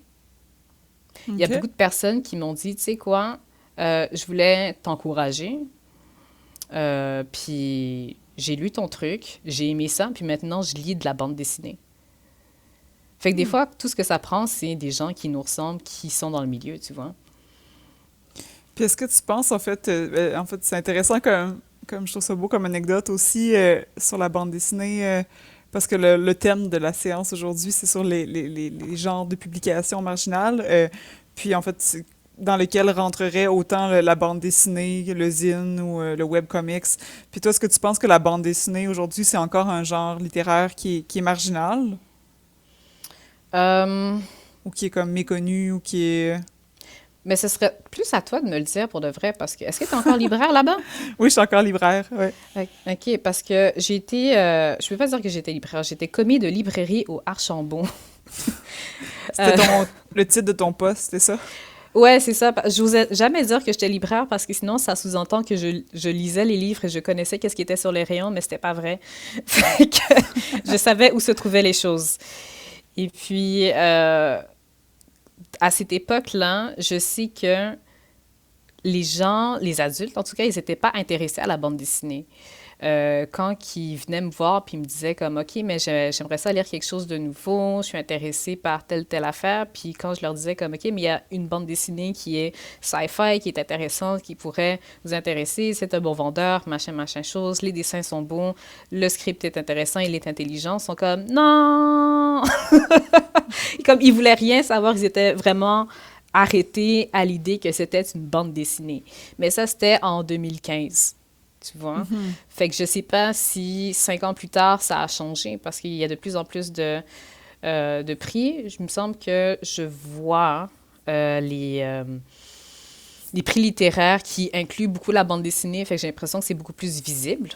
Il y a beaucoup de personnes qui m'ont dit « Tu sais quoi, je voulais t'encourager, puis j'ai lu ton truc, j'ai aimé ça, puis maintenant, je lis de la bande dessinée. » Fait que des fois, tout ce que ça prend, c'est des gens qui nous ressemblent, qui sont dans le milieu, tu vois. Puis est-ce que tu penses, en fait, c'est intéressant comme je trouve ça beau comme anecdote aussi sur la bande dessinée, parce que le thème de la séance aujourd'hui, c'est sur les genres de publications marginales, puis en fait, dans lesquels rentrerait autant la bande dessinée, le zine ou le webcomics. Puis toi, est-ce que tu penses que la bande dessinée aujourd'hui, c'est encore un genre littéraire qui est marginal? Euh, Ou qui est comme méconnu, ou qui est... mais ce serait plus à toi de me le dire pour de vrai, parce que est-ce que tu es encore libraire là-bas? Oui, je suis encore libraire, ouais. OK, parce que j'ai été... je peux pas dire que j'étais libraire, j'étais commis de librairie au Archambault. C'était le titre de ton poste, c'est ça? Ouais, c'est ça. Je n'osais jamais dire que j'étais libraire parce que sinon, ça sous-entend que je lisais les livres et je connaissais qu'est-ce qui était sur les rayons, mais c'était pas vrai. Fait que je savais où se trouvaient les choses. Et puis, à cette époque-là, je sais que les gens, les adultes en tout cas, ils n'étaient pas intéressés à la bande dessinée. Quand ils venaient me voir puis ils me disaient comme OK, mais j'aimerais ça lire quelque chose de nouveau, je suis intéressée par telle affaire, puis quand je leur disais comme OK, mais il y a une bande dessinée qui est sci-fi, qui est intéressante, qui pourrait vous intéresser, c'est un bon vendeur, machin chose, les dessins sont bons, le script est intéressant, il est intelligent, ils sont comme non. Comme ils voulaient rien savoir, ils étaient vraiment arrêtés à l'idée que c'était une bande dessinée. Mais ça, c'était en 2015. Tu vois? Fait que je sais pas si 5 ans plus tard, ça a changé parce qu'il y a de plus en plus de prix. Je me semble que je vois les prix littéraires qui incluent beaucoup la bande dessinée. Fait que j'ai l'impression que c'est beaucoup plus visible.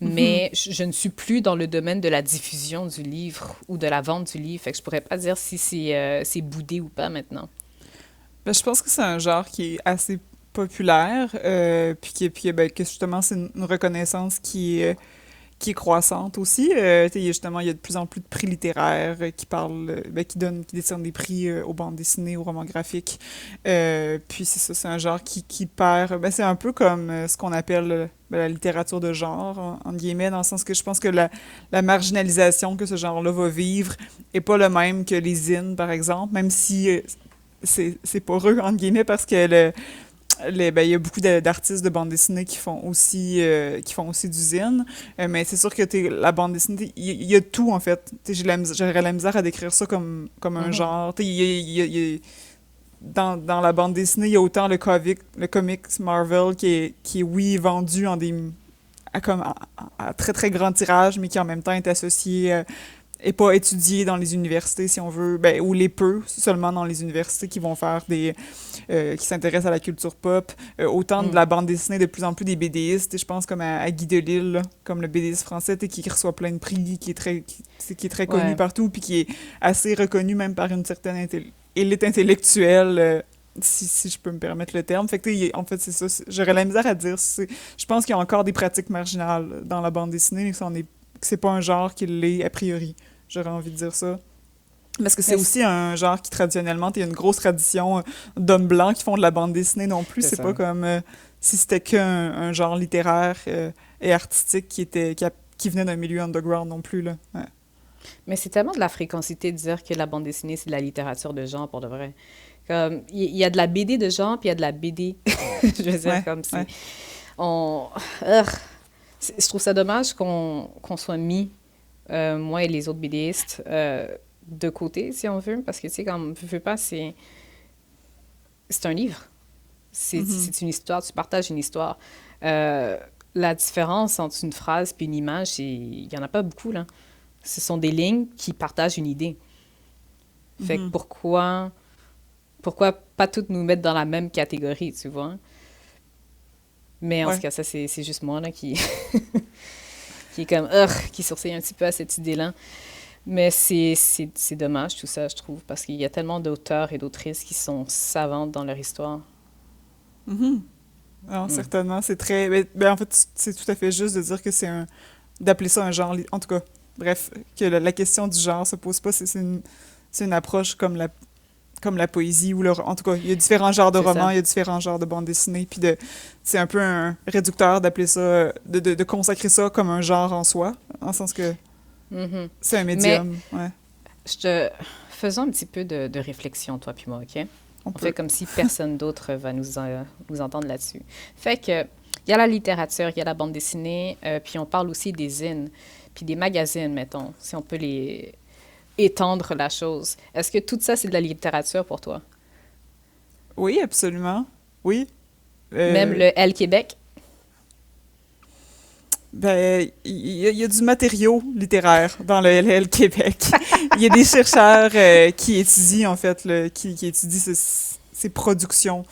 Mais je ne suis plus dans le domaine de la diffusion du livre ou de la vente du livre. Fait que je pourrais pas dire si c'est boudé ou pas maintenant. Ben, je pense que c'est un genre qui est assez populaire, ben, que justement, c'est une reconnaissance qui est croissante aussi. Justement, il y a de plus en plus de prix littéraires qui parlent, ben, qui décernent des prix aux bandes dessinées, aux romans graphiques. Puis c'est ça, c'est un genre qui perd... Ben, c'est un peu comme ce qu'on appelle ben, la littérature de genre, entre guillemets, dans le sens que je pense que la marginalisation que ce genre-là va vivre est pas le même que les zines, par exemple, même si c'est pas heureux, entre guillemets, parce que ben, il y a beaucoup d'artistes de bande dessinée qui font aussi du zine, mais c'est sûr que la bande dessinée, il y a tout, en fait. J'aurais la misère à décrire ça comme un genre. Dans la bande dessinée, il y a autant le comics Marvel qui est oui, vendu à très, très grand tirage, mais qui en même temps est associé est pas étudié dans les universités, si on veut, ben, ou les peu seulement dans les universités qui vont faire qui s'intéressent à la culture pop. Autant de Mm. la bande dessinée, de plus en plus des BDistes, je pense comme à Guy Delisle, là, comme le BDiste français, qui reçoit plein de prix, qui est très connu Ouais. partout, puis qui est assez reconnu même par une certaine élite intellectuelle, si je peux me permettre le terme. Fait que, en fait, c'est ça. J'aurais la misère à dire. Je pense qu'il y a encore des pratiques marginales dans la bande dessinée, mais que c'est pas un genre qui l'est a priori. J'aurais envie de dire ça. Parce que c'est Mais aussi un genre qui, traditionnellement, il y a une grosse tradition d'hommes blancs qui font de la bande dessinée non plus. c'est C'est pas ça. comme si c'était qu'un genre littéraire et artistique qui venait d'un milieu underground non plus, là. Ouais. Mais c'est tellement de la fréquencité de dire que la bande dessinée, c'est de la littérature de genre, pour de vrai. Comme, il y a de la BD de genre, puis il y a de la BD. Je veux dire, Ouais, comme si ouais. on... Urgh. Je trouve ça dommage qu'on soit mis, moi et les autres BDistes, de côté, si on veut, parce que, tu sais, comme, je veux pas, c'est un livre. Mhm. C'est une histoire, tu partages une histoire. Euh, la différence entre une phrase et une image, il y en a pas beaucoup, là. Ce sont des lignes qui partagent une idée. Fait que Mhm. pourquoi pas toutes nous mettre dans la même catégorie, tu vois? Mais en ce Ouais. cas, ça, c'est juste moi, là, qui est comme, urgh, qui sourcille un petit peu à cette idée-là. Mais c'est dommage, tout ça, je trouve, parce qu'il y a tellement d'auteurs et d'autrices qui sont savantes dans leur histoire. Mhm. Non, Mm. certainement, c'est très... en fait, c'est tout à fait juste de dire que d'appeler ça un genre... En tout cas, bref, que la question du genre se pose pas, c'est une approche comme la poésie ou en tout cas, il y a différents genres de C'est romans, ça. il y a différents genres de bandes dessinées, puis c'est un peu un réducteur d'appeler ça, de consacrer ça comme un genre en soi, en le sens que Mhm. c'est un Mais médium, ouais, je te... faisons un petit peu de réflexion, toi puis moi, OK? on On fait peut. comme si personne d'autre va nous entendre là-dessus. Fait que, il y a la littérature, il y a la bande dessinée, puis on parle aussi des zines, puis des magazines, mettons, si on peut les étendre la chose. Est-ce que tout ça, c'est de la littérature pour toi? Oui, absolument, oui. Même Euh, le L Québec? Ben, il y a du matériau littéraire dans le LL Québec. Il y a des chercheurs qui étudient, en fait, qui étudient ces productions.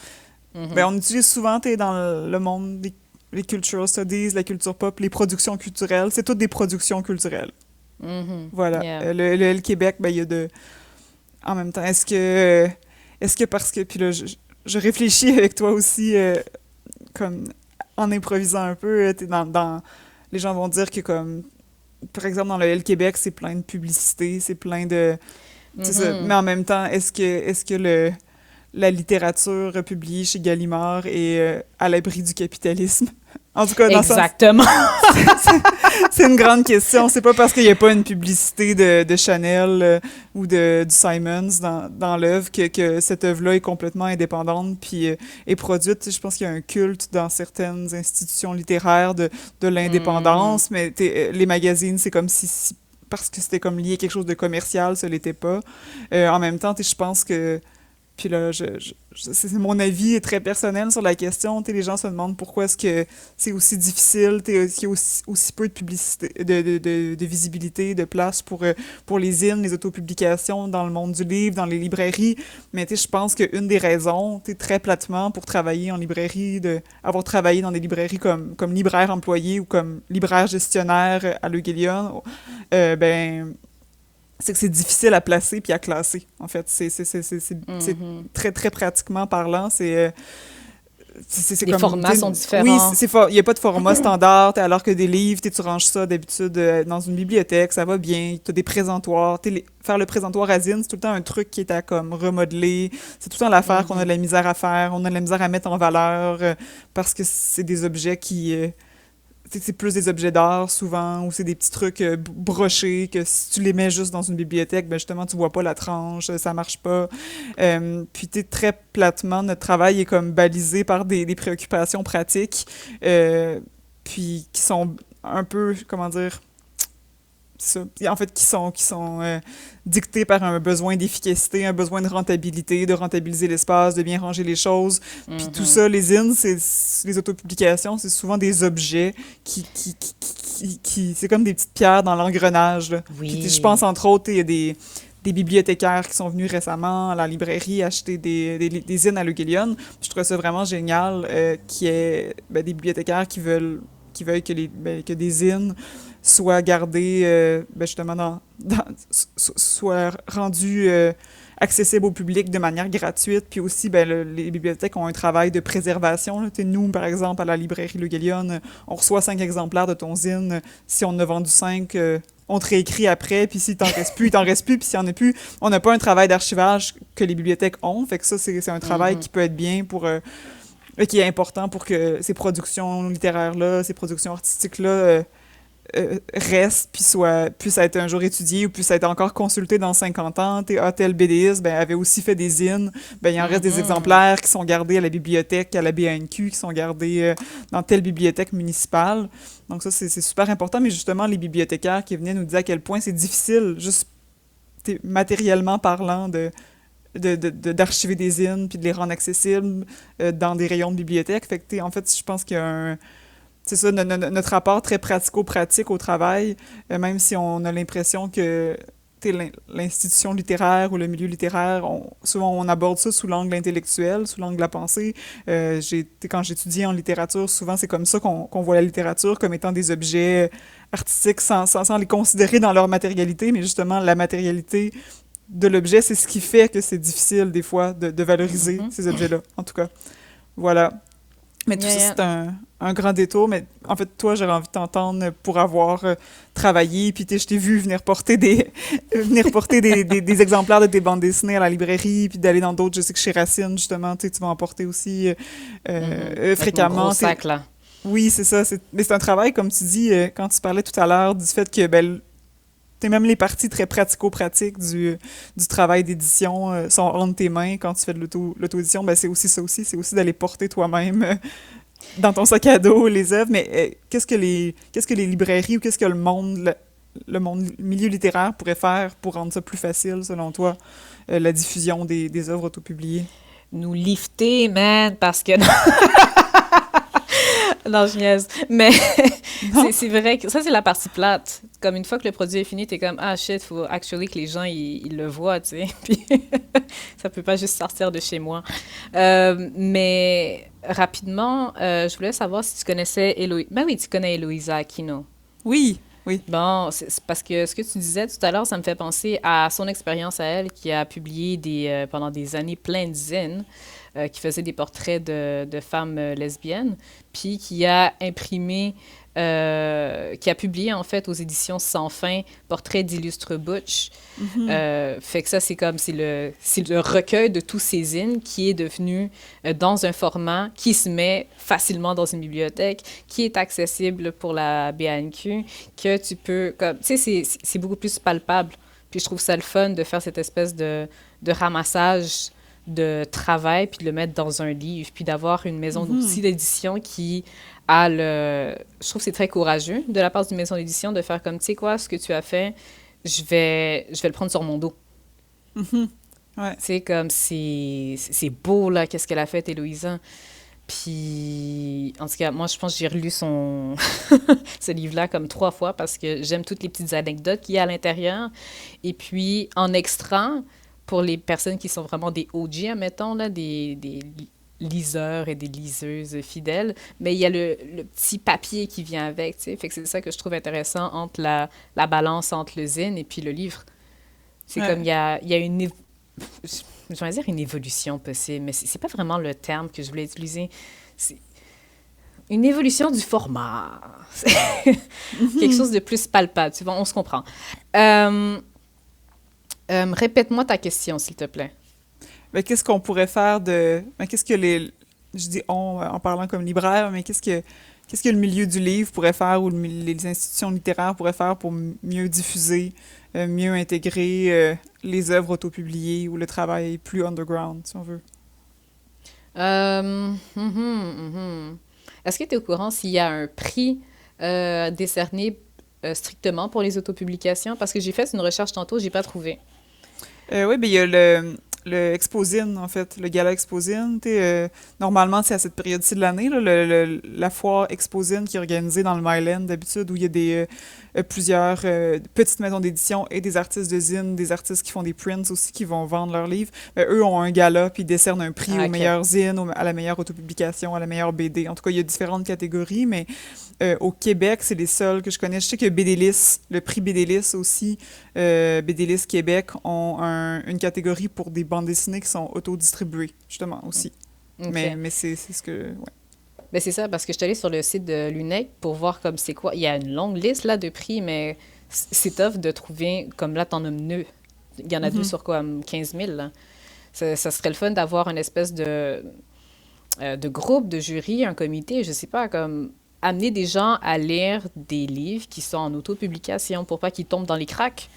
Ben, Mhm. on utilise souvent, t'es dans le monde les cultural studies, la culture pop, les productions culturelles. C'est toutes des productions culturelles. Mhm. Voilà. Yeah. Le L Québec, ben, il y a de... En même temps, est-ce que parce que... Puis là, je réfléchis avec toi aussi, comme en improvisant un peu, t'es les gens vont dire que comme par exemple dans le L Québec, c'est plein de publicité, c'est plein de c'est ça. Mais Mhm. en même temps, est-ce que la littérature publiée chez Gallimard est à l'abri du capitalisme? En tout cas, dans le sens, Exactement. c'est une grande question. C'est pas parce qu'il n'y a pas une publicité de Chanel ou du Simons dans l'œuvre que cette œuvre-là est complètement indépendante puis est produite. Tu sais, je pense qu'il y a un culte dans certaines institutions littéraires de Mhm. l'indépendance, mais les magazines, c'est comme si parce que c'était comme lié à quelque chose de commercial, ça l'était pas. En même temps, tu sais, je pense que puis là, c'est mon avis très personnel sur la question. Tu sais, les gens se demandent pourquoi est-ce que c'est aussi difficile, tu sais, qu'il y a aussi peu de publicité, de visibilité, de place pour les zines, les autopublications dans le monde du livre, dans les librairies. Mais tu sais, je pense qu'une des raisons, tu sais, très platement, pour travailler en librairie, avoir travaillé dans des librairies comme libraire employé ou comme libraire gestionnaire à Le Guillion, ben c'est que c'est difficile à placer puis à classer, en fait. C'est Mhm. très, très pratiquement parlant. C'est Les comme... formats sont Oui, différents. il n'y a pas de format standard, alors que des livres, tu ranges ça d'habitude dans une bibliothèque, ça va bien. Tu as des présentoirs. Faire le présentoir à zine, c'est tout le temps un truc qui est à comme remodeler. C'est tout le temps l'affaire qu'on a de Mhm. la misère à faire. On a de la misère à mettre en valeur parce que c'est des objets qui... c'est plus des objets d'art souvent, ou c'est des petits trucs brochés que si tu les mets juste dans une bibliothèque, ben justement tu vois pas la tranche, ça marche pas. Puis tu sais, très platement, notre travail est comme balisé par des préoccupations pratiques, puis qui sont un peu, comment dire, ça. Et en fait, qui sont dictés par un besoin d'efficacité, un besoin de rentabilité, de rentabiliser l'espace, de bien ranger les choses. Puis tout Mhm. ça, les zines, les autopublications, c'est souvent des objets c'est comme des petites pierres dans l'engrenage, là. Puis je pense, Oui. entre autres, il y a des bibliothécaires qui sont venus récemment à la librairie acheter des zines à Lugilion. Je trouve ça vraiment génial qu'il y ait des bibliothécaires qui veulent que des zines soient gardés, justement, soient rendus accessibles au public de manière gratuite. Puis aussi, les bibliothèques ont un travail de préservation, là. Tu sais, nous, par exemple, à la librairie Le Guélion, on reçoit 5 exemplaires de ton zine. Si on en a vendu 5, on te réécrit après. Puis s'il t'en reste plus, il t'en reste plus. Puis s'il n'y en a plus, on n'a pas un travail d'archivage que les bibliothèques ont. Fait que ça, c'est un travail Mhm. qui peut être bien qui est important pour que ces productions littéraires-là, ces productions artistiques-là restent, puissent être un jour étudiées ou puissent être encore consultées dans 50 ans. Tel BDiste avait aussi fait des zines. Il en reste des Mhm. exemplaires qui sont gardés à la bibliothèque, à la BANQ, qui sont gardés dans telle bibliothèque municipale. Donc ça, c'est super important. Mais justement, les bibliothécaires qui venaient nous disaient à quel point c'est difficile, juste matériellement parlant, d'archiver des zines puis de les rendre accessibles dans des rayons de bibliothèque. Fait que, en fait, je pense qu'il y a c'est ça, notre rapport très pratico-pratique au travail, même si on a l'impression que l'institution littéraire ou le milieu littéraire, souvent on aborde ça sous l'angle intellectuel, sous l'angle de la pensée. Quand j'étudiais en littérature, souvent c'est comme ça qu'on voit la littérature, comme étant des objets artistiques sans les considérer dans leur matérialité, mais justement la matérialité de l'objet, c'est ce qui fait que c'est difficile des fois de valoriser Mhm. ces objets-là, en tout cas. Voilà. Mais tout Yeah, ça, yeah. c'est un grand détour. Mais en fait, toi, j'aurais envie de t'entendre pour avoir travaillé. Puis je t'ai vu venir porter venir porter des exemplaires de tes bandes dessinées à la librairie, puis d'aller dans d'autres. Je sais que chez Racine, justement, tu vas en porter aussi Mhm. Avec mon gros fréquemment. sac, là. Oui, c'est ça. Mais c'est un travail, comme tu dis, quand tu parlais tout à l'heure du fait que même les parties très pratico-pratiques du travail d'édition sont entre tes mains quand tu fais de l'auto-édition. C'est aussi ça aussi. C'est aussi d'aller porter toi-même dans ton sac à dos les œuvres. Mais qu'est-ce que les librairies ou qu'est-ce que le milieu littéraire pourrait faire pour rendre ça plus facile, selon toi, la diffusion des œuvres autopubliées? Nous lifter, man, parce que... Non, je niaise. Mais Non? c'est vrai que ça, c'est la partie plate. Comme une fois que le produit est fini, t'es comme, ah shit, faut actually que les gens, ils le voient, tu sais. Puis ça peut pas juste sortir de chez moi. Mais rapidement, je voulais savoir si tu connaissais Héloïse. Ben oui, tu connais Héloïsa Aquino. Oui, oui. Bon, c'est parce que ce que tu disais tout à l'heure, ça me fait penser à son expérience à elle, qui a publié pendant des années plein de zines, qui faisait des portraits de femmes lesbiennes, puis qui a publié en fait aux éditions Sans Fin, Portraits d'illustres butch. Mhm. Fait que ça, c'est le recueil de tous ces zines qui est devenu dans un format qui se met facilement dans une bibliothèque, qui est accessible pour la BANQ, que tu peux, comme, tu sais, c'est beaucoup plus palpable. Puis je trouve ça le fun de faire cette espèce de ramassage de travail, puis de le mettre dans un livre, puis d'avoir une maison aussi Mhm. d'édition qui a le... Je trouve que c'est très courageux de la part d'une maison d'édition de faire comme, tu sais quoi, ce que tu as fait, je vais le prendre sur mon dos. Mhm. Ouais. Tu sais, comme c'est beau, là, qu'est-ce qu'elle a fait, Héloïsa. Puis, en tout cas, moi, je pense que j'ai relu ce livre-là comme 3 fois parce que j'aime toutes les petites anecdotes qu'il y a à l'intérieur. Et puis, en extra, pour les personnes qui sont vraiment des OG, admettons, là, des liseurs et des liseuses fidèles, mais il y a le petit papier qui vient avec, tu sais. Fait que c'est ça que je trouve intéressant entre la balance entre le zine et puis le livre. C'est comme Ouais. il y a je vais dire une évolution possible, mais c'est pas vraiment le terme que je voulais utiliser. C'est une évolution du format. Quelque chose Mhm. de plus palpable, tu vois, on se comprend. Euh, Répète-moi ta question, s'il te plaît. Qu'est-ce qu'on pourrait faire qu'est-ce que je dis on en parlant comme libraire, mais qu'est-ce que le milieu du livre pourrait faire ou les institutions littéraires pourraient faire pour mieux diffuser, mieux intégrer les œuvres autopubliées ou le travail plus underground, si on veut? Mhm. Est-ce que tu es au courant s'il y a un prix décerné strictement pour les autopublications? Parce que j'ai fait une recherche tantôt, j'ai pas trouvé. Oui, ben il y a le Exposine, en fait, le gala Exposine. Normalement, c'est à cette période-ci de l'année, là, la foire Exposine qui est organisée dans le Myland d'habitude, où il y a plusieurs petites maisons d'édition et des artistes de zine, des artistes qui font des prints aussi, qui vont vendre leurs livres. Eux ont un gala, puis ils décernent un prix Ah, aux OK. meilleures zines, à la meilleure autopublication, à la meilleure BD. En tout cas, il y a différentes catégories, mais au Québec, c'est les seuls que je connais. Je sais que BDLIS, le prix BDLIS aussi, BDLIS Québec ont une catégorie pour des bandes dessinées qui sont autodistribuées, justement, aussi. OK. Mais c'est ce que... Ouais. Ben c'est ça, parce que je suis allée sur le site de l'UNEC pour voir comme c'est quoi. Il y a une longue liste là de prix, mais c'est tough de trouver, comme là, t'en as deux. Il y en a deux Mhm. sur quoi, 15 000, là. Ça serait le fun d'avoir une espèce de groupe, de jury, un comité, je sais pas, comme amener des gens à lire des livres qui sont en autopublication pour pas qu'ils tombent dans les cracks.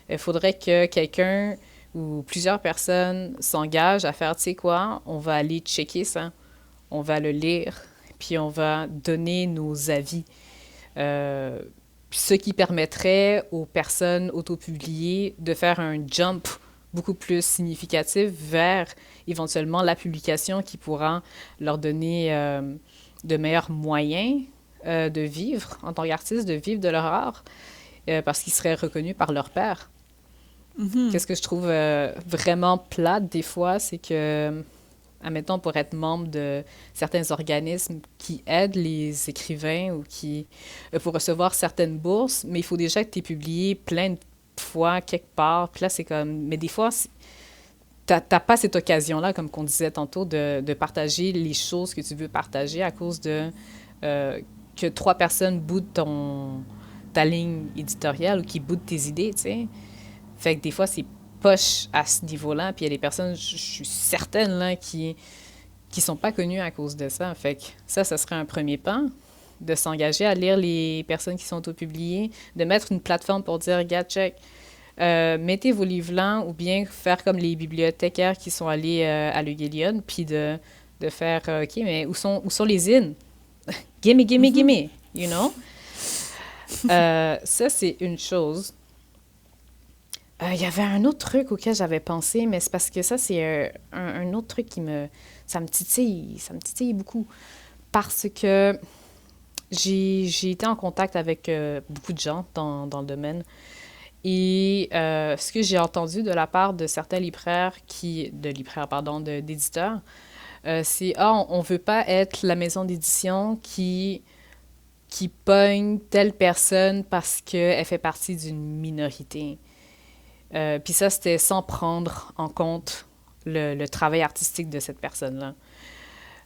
Il faudrait que quelqu'un ou plusieurs personnes s'engagent à faire, tu sais quoi, on va aller checker ça, on va le lire, puis on va donner nos avis. Euh, Ce qui permettrait aux personnes autopubliées de faire un jump beaucoup plus significatif vers éventuellement la publication qui pourra leur donner de meilleurs moyens de vivre en tant qu'artiste, de vivre de leur art, parce qu'ils seraient reconnus par leur père. Mhm. Qu'est-ce que je trouve vraiment plate des fois, c'est que, admettons, pour être membre de certains organismes qui aident les écrivains ou qui, pour recevoir certaines bourses, mais il faut déjà que tu aies publié plein de fois quelque part. Puis là, c'est comme, mais des fois, t'as pas cette occasion-là, comme qu'on disait tantôt, de partager les choses que tu veux partager à cause de euh, que trois personnes boudent ta ligne éditoriale ou qui boudent tes idées, tu sais. Fait que des fois, c'est poche à ce niveau-là. Puis il y a des personnes, je suis certaine, là, qui sont pas connues à cause de ça. Fait que ça serait un premier pas, de s'engager à lire les personnes qui sont autopubliées, de mettre une plateforme pour dire, regarde, check, mettez vos livres là, ou bien faire comme les bibliothécaires qui sont allés à l'Eugélion, puis de faire, OK, mais où sont les zines? Gimme, gimme, Mhm. gimme, you know? Ça, c'est une chose. Il y avait un autre truc auquel j'avais pensé, mais c'est parce que ça, c'est un autre truc ça me titille beaucoup. Parce que j'ai été en contact avec beaucoup de gens dans le domaine. Et ce que j'ai entendu de la part de certains d'éditeurs, c'est, ah, on veut pas être la maison d'édition qui pogne telle personne parce qu'elle fait partie d'une minorité. Puis ça, c'était sans prendre en compte le travail artistique de cette personne-là.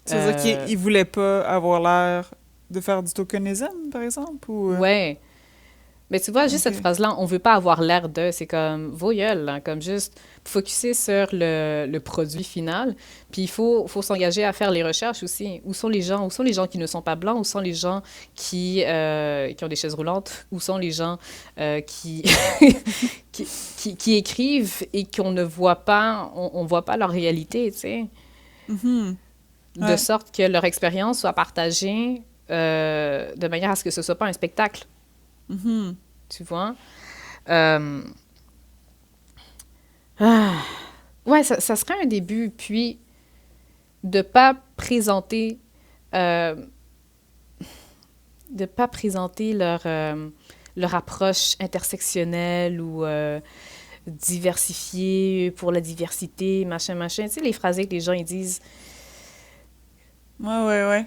Tu veux dire Euh, qu'ils voulaient pas avoir l'air de faire du tokenism, par exemple, ou... ouais. Mais tu vois, juste cette OK. phrase-là, on veut pas avoir l'air de, c'est comme vos gueules, là, comme juste focuser sur le produit final. Puis il faut s'engager à faire les recherches aussi. Où sont les gens qui ne sont pas blancs? Où sont les gens qui ont des chaises roulantes? Où sont les gens qui, qui écrivent et qu'on ne voit pas, on voit pas leur réalité, tu sais? Mhm. De Ouais. sorte que leur expérience soit partagée de manière à ce que ce soit pas un spectacle, Mhm. tu vois? Euh, ah, ouais, ça serait un début, puis de pas présenter, euh, de pas présenter leur approche intersectionnelle ou diversifiée pour la diversité, machin, machin. Tu sais, les phrases que les gens ils disent, Ouais, ouais, ouais.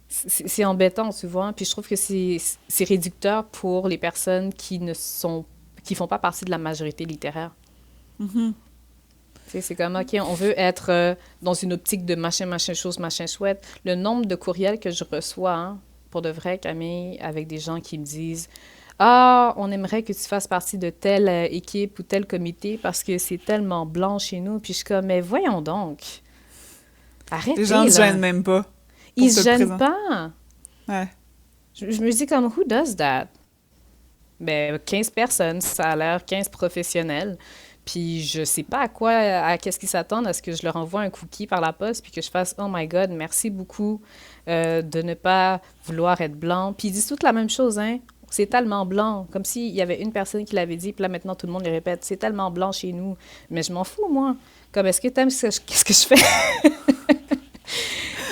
c'est embêtant, tu vois. Puis je trouve que c'est réducteur pour les personnes qui font pas partie de la majorité littéraire. Mhm. Tu sais, c'est comme, OK, on veut être dans une optique de machin, machin chose, machin chouette. Le nombre de courriels que je reçois, hein, pour de vrai, Camille, avec des gens qui me disent, ah, on aimerait que tu fasses partie de telle équipe ou tel comité parce que c'est tellement blanc chez nous. Puis je suis comme, mais voyons donc, Les gens arrêtez, ne se là. gênent même pas Ils pour te se le gênent présenter. pas. Ouais. Je me dis comme, who does that? Ben, 15 personnes, ça a l'air 15 professionnels. Puis je sais pas à qu'est-ce qu'ils s'attendent, à ce que je leur envoie un cookie par la poste, puis que je fasse, oh my God, merci beaucoup de ne pas vouloir être blanc. Puis ils disent toutes la même chose, hein. c'est tellement blanc. Comme s'il y avait une personne qui l'avait dit, puis là, maintenant, tout le monde le répète. C'est tellement blanc chez nous. Mais je m'en fous, moi. Comme, est-ce que t'aimes qu'est-ce que je fais?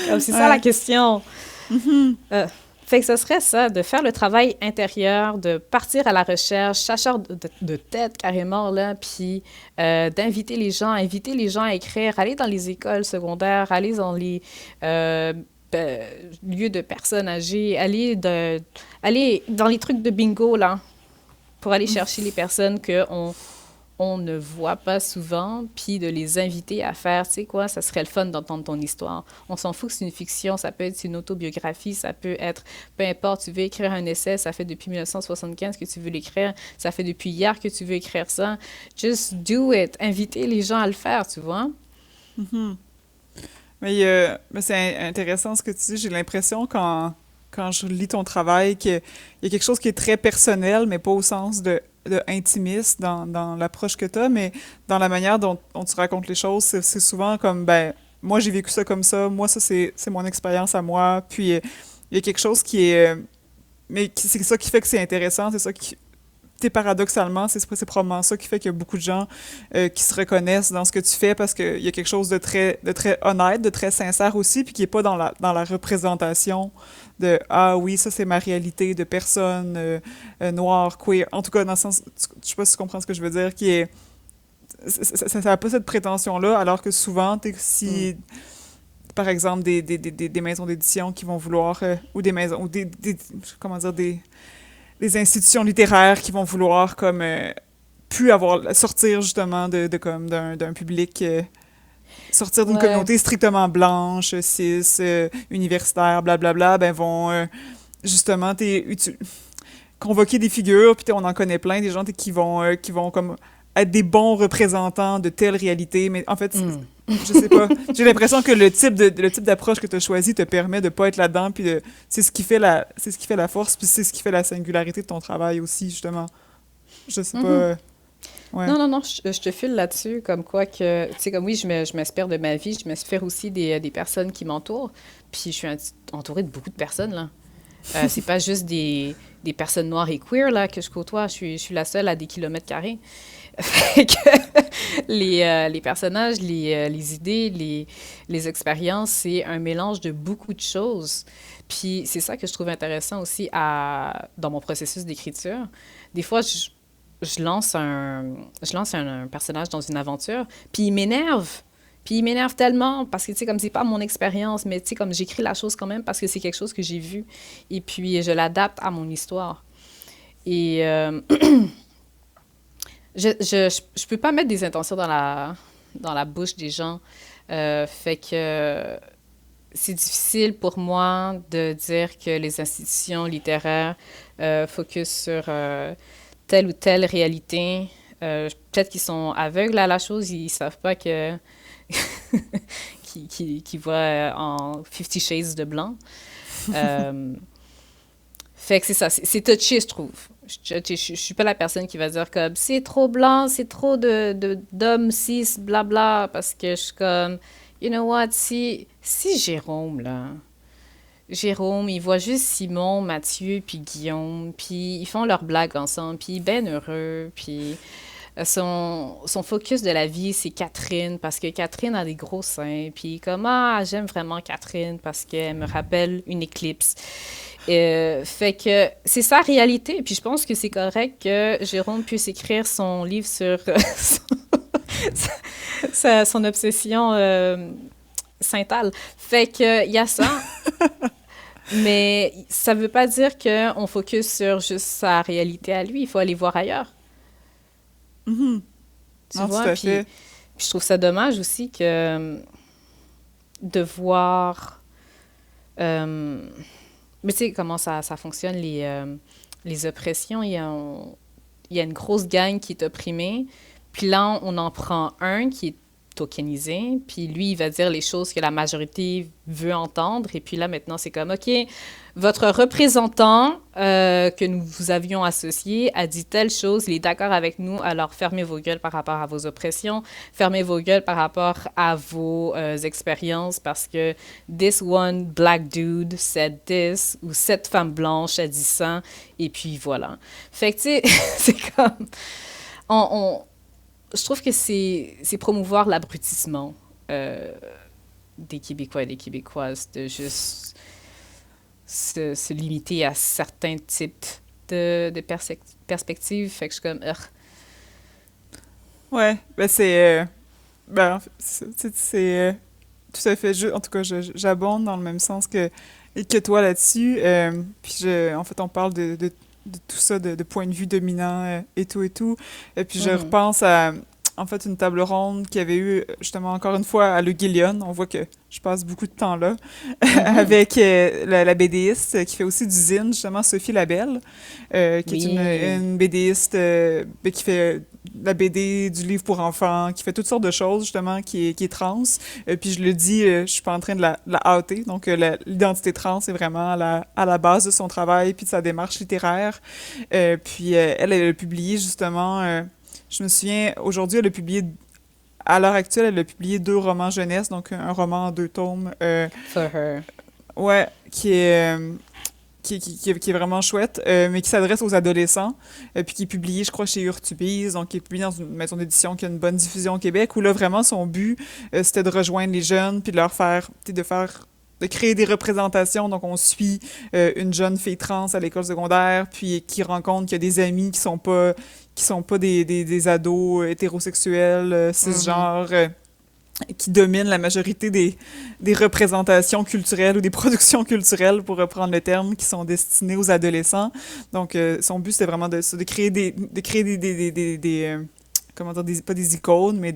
Comme, c'est ça la Ouais. question. Mhm. Fait que ce serait ça, de faire le travail intérieur, de partir à la recherche, chasseur de tête carrément, là, puis d'inviter les gens, inviter les gens à écrire, aller dans les écoles secondaires, aller dans les lieux de personnes âgées, aller dans les trucs de bingo, là, pour aller chercher les personnes on ne voit pas souvent, puis de les inviter à faire, tu sais quoi, ça serait le fun d'entendre ton histoire. On s'en fout que c'est une fiction, ça peut être une autobiographie, ça peut être, peu importe, tu veux écrire un essai, ça fait depuis 1975 que tu veux l'écrire, ça fait depuis hier que tu veux écrire ça. Just do it. Inviter les gens à le faire, tu vois. Mhm. Mais c'est intéressant ce que tu dis. J'ai l'impression quand je lis ton travail qu'il y a quelque chose qui est très personnel, mais pas au sens de intimiste dans l'approche que tu as, mais dans la manière dont tu racontes les choses. C'est souvent comme, ben, moi j'ai vécu ça comme ça, moi ça c'est mon expérience à moi. Puis il y a quelque chose qui est. C'est ça qui fait que c'est intéressant, c'est ça qui. T'sais, paradoxalement, c'est probablement ça qui fait qu'il y a beaucoup de gens qui se reconnaissent dans ce que tu fais parce qu'il y a quelque chose de très honnête, de très sincère aussi, puis qui n'est pas dans la représentation de «Ah oui, ça c'est ma réalité de personne noire, queer». En tout cas, dans le sens, je sais pas si tu comprends ce que je veux dire, qui est... Ça n'a pas cette prétention-là, alors que souvent, si... Par exemple, des maisons d'édition qui vont vouloir... ou des maisons... ou comment dire, des institutions littéraires qui vont vouloir comme plus avoir sortir justement de comme d'un public sortir d'une Ouais. communauté strictement blanche, cis, universitaire, blablabla, ben vont justement convoquer des figures, puis on en connaît plein, des gens qui vont comme être des bons représentants de telle réalité, mais en fait, Mm. je sais pas, j'ai l'impression que le type d'approche que tu as choisi te permet de pas être là-dedans, puis c'est ce qui fait la force, puis c'est ce qui fait la singularité de ton travail aussi, justement. Je sais pas, Mhm. ouais. Non, non, non, je te file là-dessus, comme quoi que, tu sais, comme oui, je m'inspire de ma vie, je m'inspire aussi des personnes qui m'entourent, puis je suis entourée de beaucoup de personnes, là. C'est pas juste des personnes noires et queer, là, que je côtoie, je suis la seule à des kilomètres carrés. Fait que les personnages, les idées, les expériences, c'est un mélange de beaucoup de choses. Puis c'est ça que je trouve intéressant aussi dans mon processus d'écriture. Des fois, je lance un personnage dans une aventure, puis il m'énerve. Puis il m'énerve tellement parce que, tu sais, comme c'est pas mon expérience, mais tu sais, comme j'écris la chose quand même parce que c'est quelque chose que j'ai vu. Et puis je l'adapte à mon histoire. Et je peux pas mettre des intentions dans la bouche des gens. Fait que c'est difficile pour moi de dire que les institutions littéraires focus sur telle ou telle réalité. Peut-être qu'ils sont aveugles à la chose, ils savent pas que qu'ils voient en Fifty Shades de blanc. Euh, Fait que c'est ça, c'est touché, je trouve. Je suis pas la personne qui va dire comme c'est trop blanc, c'est trop d'hommes cis, blabla, parce que je suis comme, you know what, si Jérôme, là, Jérôme, il voit juste Simon, Mathieu, puis Guillaume, puis ils font leurs blagues ensemble, puis il est ben heureux, puis son focus de la vie, c'est Catherine, parce que Catherine a des gros seins, puis comme, ah, j'aime vraiment Catherine, parce qu'elle me rappelle une éclipse. Fait que c'est sa réalité. Puis je pense que c'est correct que Jérôme puisse écrire son livre sur son obsession Saint-Al. Fait que il y a ça. Mais ça veut pas dire qu'on focus sur juste sa réalité à lui. Il faut aller voir ailleurs. Mhm. Tu Non, tout vois? à Puis, fait. puis je trouve ça dommage aussi que de voir... mais tu sais comment ça fonctionne, les oppressions. Il y a une grosse gang qui est opprimée. Puis là, on en prend un qui est tokenisé. Puis lui, il va dire les choses que la majorité veut entendre. Et puis là, maintenant, c'est comme, OK, votre représentant que nous vous avions associé a dit telle chose, il est d'accord avec nous, alors fermez vos gueules par rapport à vos oppressions, fermez vos gueules par rapport à vos expériences, parce que this one black dude said this, ou cette femme blanche a dit ça, et puis voilà. Fait que, tu sais, c'est comme... je trouve que c'est promouvoir l'abrutissement des Québécois et des Québécoises, de juste se limiter à certains types de perspectives. Fait que je suis comme... Ouais, ben c'est... c'est tout à fait juste. En tout cas, j'abonde dans le même sens que toi là-dessus. Puis en fait, on parle de tout ça, de point de vue dominant et tout et tout. Et puis je repense à, en fait, une table ronde qu'il y avait eu, justement, encore une fois, à Le Guillion. On voit que je passe beaucoup de temps là, avec la BDiste qui fait aussi du zine, justement, Sophie Labelle, qui est une BDiste qui fait la BD, du livre pour enfants, qui fait toutes sortes de choses, justement, qui est trans. Puis je le dis, je suis pas en train de la outer. Donc, l'identité trans est vraiment à la base de son travail puis de sa démarche littéraire. Puis elle a publié, justement, je me souviens, aujourd'hui, elle a publié, à l'heure actuelle, elle a publié 2 romans jeunesse, donc un roman en 2 tomes. For her. Ouais, qui est vraiment chouette, mais qui s'adresse aux adolescents, puis qui est publié, je crois, chez Urtubise, donc qui est publié dans une maison d'édition qui a une bonne diffusion au Québec, où là, vraiment, son but, c'était de rejoindre les jeunes, puis de leur faire, de créer des représentations. Donc, on suit une jeune fille trans à l'école secondaire, puis qui rencontre qu'il y a des amis qui sont pas des ados hétérosexuels, cisgenres, qui dominent la majorité des représentations culturelles ou des productions culturelles, pour reprendre le terme, qui sont destinées aux adolescents. Donc, son but, c'était vraiment de créer comment dire, pas des icônes, mais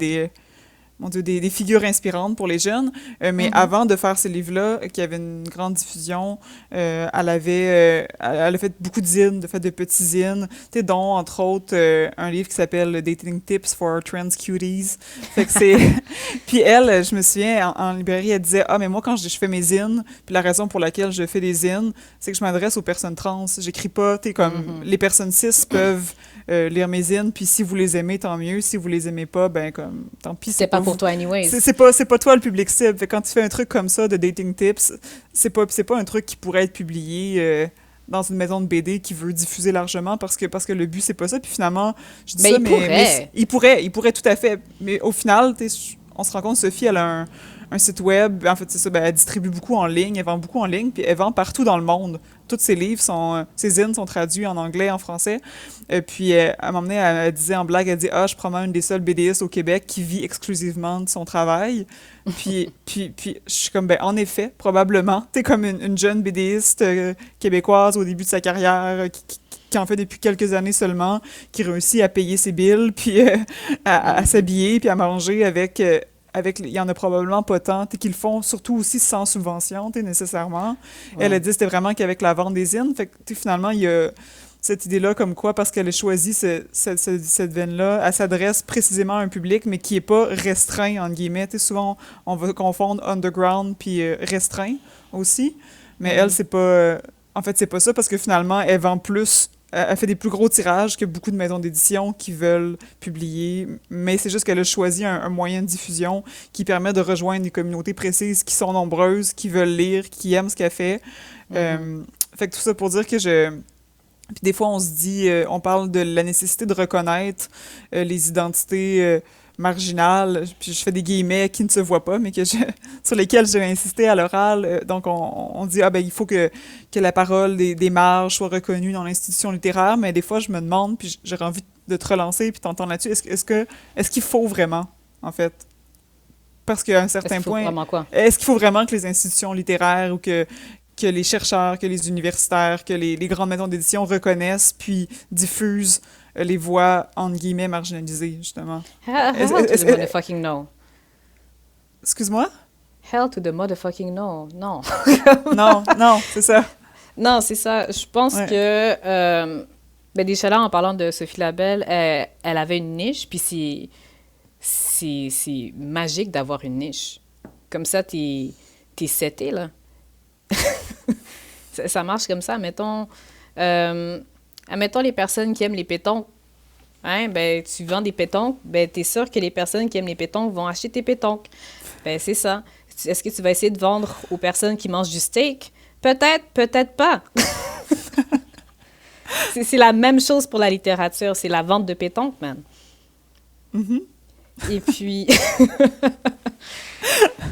mon Dieu, des figures inspirantes pour les jeunes. Mais avant de faire ces livres-là, qui avaient une grande diffusion, elle a fait beaucoup de zines, de petits zines, dont, entre autres, un livre qui s'appelle Dating Tips for Trans Cuties. Fait que c'est... Puis elle, je me souviens, en librairie, elle disait « Ah, mais moi, quand je fais mes zines, puis la raison pour laquelle je fais des zines, c'est que je m'adresse aux personnes trans. J'écris pas, comme les personnes cis peuvent... lire mes zines, puis si vous les aimez, tant mieux. Si vous les aimez pas, ben comme tant pis. C'est pas pour toi anyways. C'est pas toi le public cible. Fait que quand tu fais un truc comme ça de dating tips, c'est pas un truc qui pourrait être publié dans une maison de BD qui veut diffuser largement parce que le but c'est pas ça. Puis finalement, je dis mais ça, mais il pourrait tout à fait. Mais au final, on se rend compte, Sophie, elle a un site web. En fait, c'est ça, ben, elle distribue beaucoup en ligne, elle vend beaucoup en ligne, puis elle vend partout dans le monde. Tous ses livres, ses zines sont traduits en anglais, en français. Puis, à un moment donné, elle disait en blague, elle dit « Ah, je suis probablement une des seules BDistes au Québec qui vit exclusivement de son travail. » Puis, je suis comme, ben, en effet, probablement. T'es comme une jeune BDiste québécoise au début de sa carrière, qui en fait depuis quelques années seulement, qui réussit à payer ses billes, puis à s'habiller, puis à manger avec il y en a probablement pas tant, qu'ils le font surtout aussi sans subvention, nécessairement. Ouais. Elle a dit c'était vraiment qu'avec la vente des zines. Fait que finalement, il y a cette idée-là comme quoi, parce qu'elle a choisi cette veine-là, elle s'adresse précisément à un public, mais qui est pas restreint, entre guillemets. Souvent, on va confondre underground puis restreint aussi. Mais elle, c'est pas... en fait, c'est pas ça, parce que finalement, elle vend plus... Elle fait des plus gros tirages que beaucoup de maisons d'édition qui veulent publier, mais c'est juste qu'elle a choisi un moyen de diffusion qui permet de rejoindre des communautés précises qui sont nombreuses, qui veulent lire, qui aiment ce qu'elle fait. Fait que tout ça pour dire que Puis des fois, on se dit, on parle de la nécessité de reconnaître les identités marginales, puis je fais des guillemets qui ne se voient pas, mais sur lesquels j'ai insisté à l'oral. Donc, on dit, ben il faut que la parole des marges soit reconnue dans l'institution littéraire, mais des fois, je me demande, puis j'aurais envie de te relancer, puis t'entendre là-dessus, est-ce qu'il faut vraiment, en fait? Parce qu'à un certain point... Est-ce qu'il faut vraiment que les institutions littéraires ou que les chercheurs, que les universitaires, que les grandes maisons d'édition reconnaissent puis diffusent les voix, entre guillemets, marginalisées, justement. Hell to the motherfucking no. Excuse-moi? Hell to the motherfucking no. Non. non, c'est ça. Non, c'est ça. Je pense que... déjà là, en parlant de Sophie Labelle, elle avait une niche, puis c'est magique d'avoir une niche. Comme ça, t'es seté, là. Ça marche comme ça. Admettons les personnes qui aiment les pétons. Hein, ben, tu vends des pétoncles, ben, t'es sûr que les personnes qui aiment les pétoncles vont acheter tes pétoncles. Ben, c'est ça. Est-ce que tu vas essayer de vendre aux personnes qui mangent du steak? Peut-être, peut-être pas. C'est la même chose pour la littérature. C'est la vente de pétoncles, man. Mhm. Et puis...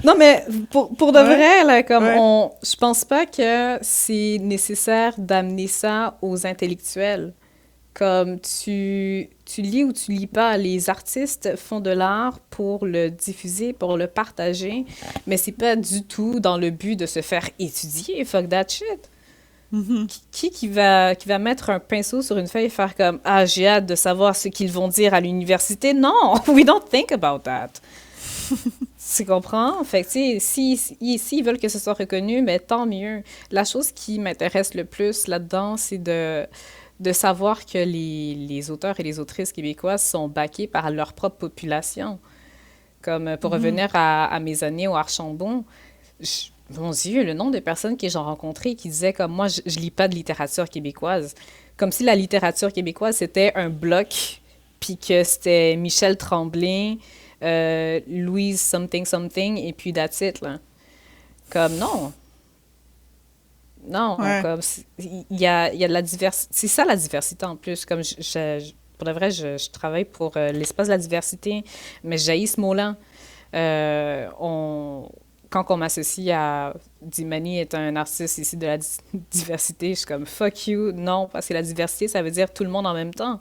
Non, mais pour de Ouais, vrai, là, comme ouais. je pense pas que c'est nécessaire d'amener ça aux intellectuels. Comme tu lis ou tu lis pas, les artistes font de l'art pour le diffuser, pour le partager, mais c'est pas du tout dans le but de se faire étudier. Fuck that shit. Mhm. Qui va mettre un pinceau sur une feuille et faire comme ah, j'ai hâte de savoir ce qu'ils vont dire à l'université? Non, we don't think about that. Tu comprends? Fait que, tu sais, s'ils veulent que ce soit reconnu, mais tant mieux. La chose qui m'intéresse le plus là-dedans, c'est de savoir que les auteurs et les autrices québécoises sont backés par leur propre population. Comme pour Mhm. revenir à mes années au Archambault, mon Dieu, le nombre de personnes que j'ai rencontrées qui disaient comme moi, je lis pas de littérature québécoise. Comme si la littérature québécoise, c'était un bloc, puis que c'était Michel Tremblay, Louise something something, et puis that's it, là. Comme non, non, Ouais. comme il y a de la diversité. C'est ça la diversité en plus. Comme pour de vrai, je travaille pour l'espace de la diversité, mais j'haïs ce mot-là. Quand on m'associe à Dimani est un artiste ici de la diversité, je suis comme fuck you. Non, parce que la diversité, ça veut dire tout le monde en même temps.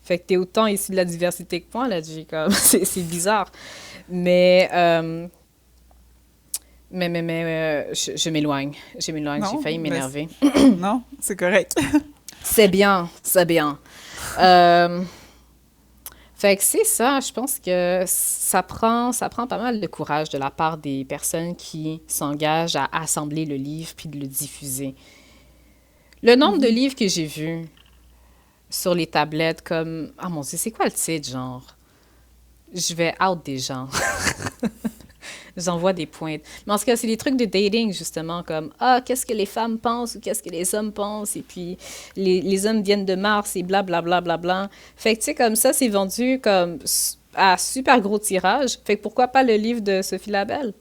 Fait que t'es autant issu de la diversité que moi, là, J, comme c'est bizarre. Mais, euh, je m'éloigne. Je m'éloigne, j'ai Non, failli mais m'énerver. non, c'est correct. C'est bien, c'est bien. Euh, Fait que c'est ça, je pense que ça prend pas mal de courage de la part des personnes qui s'engagent à assembler le livre puis de le diffuser. Le nombre de Mhm. livres que j'ai vus sur les tablettes comme... Ah mon Dieu, c'est quoi le titre, genre? Je vais out des gens. J'envoie des pointes. Mais en tout cas, c'est des trucs de dating, justement, comme ah, qu'est-ce que les femmes pensent ou qu'est-ce que les hommes pensent, et puis les hommes viennent de Mars et blablabla. Bla, bla, bla, bla. Fait que, tu sais, comme ça, c'est vendu comme à super gros tirage. Fait que pourquoi pas le livre de Sophie Labelle?